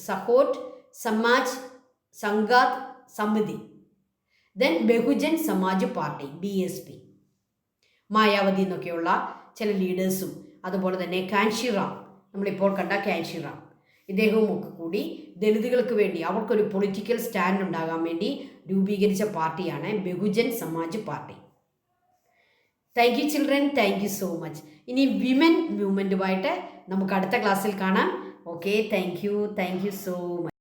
സഹോട്ട് സമാജ് സംഘാത് സമിതി. Then Bahujan Samaj party BSP. Mayawati എന്നൊക്കെയുള്ള ചില ലീഡേഴ്സും അതുപോലെ തന്നെ കാൻഷിറാം, നമ്മളിപ്പോൾ കണ്ട കാൻഷിറാം, ഇദ്ദേഹവും ഒക്കെ കൂടി ദലിതുകൾക്ക് വേണ്ടി അവർക്കൊരു പൊളിറ്റിക്കൽ സ്റ്റാൻഡ് ഉണ്ടാകാൻ വേണ്ടി രൂപീകരിച്ച പാർട്ടിയാണ് Bahujan Samaj party. Thank you children, thank you so much. ഇനി വിമൻ മൂവ്മെൻറ്റുമായിട്ട് നമുക്ക് അടുത്ത ക്ലാസ്സിൽ കാണാം. Okay, thank you so much.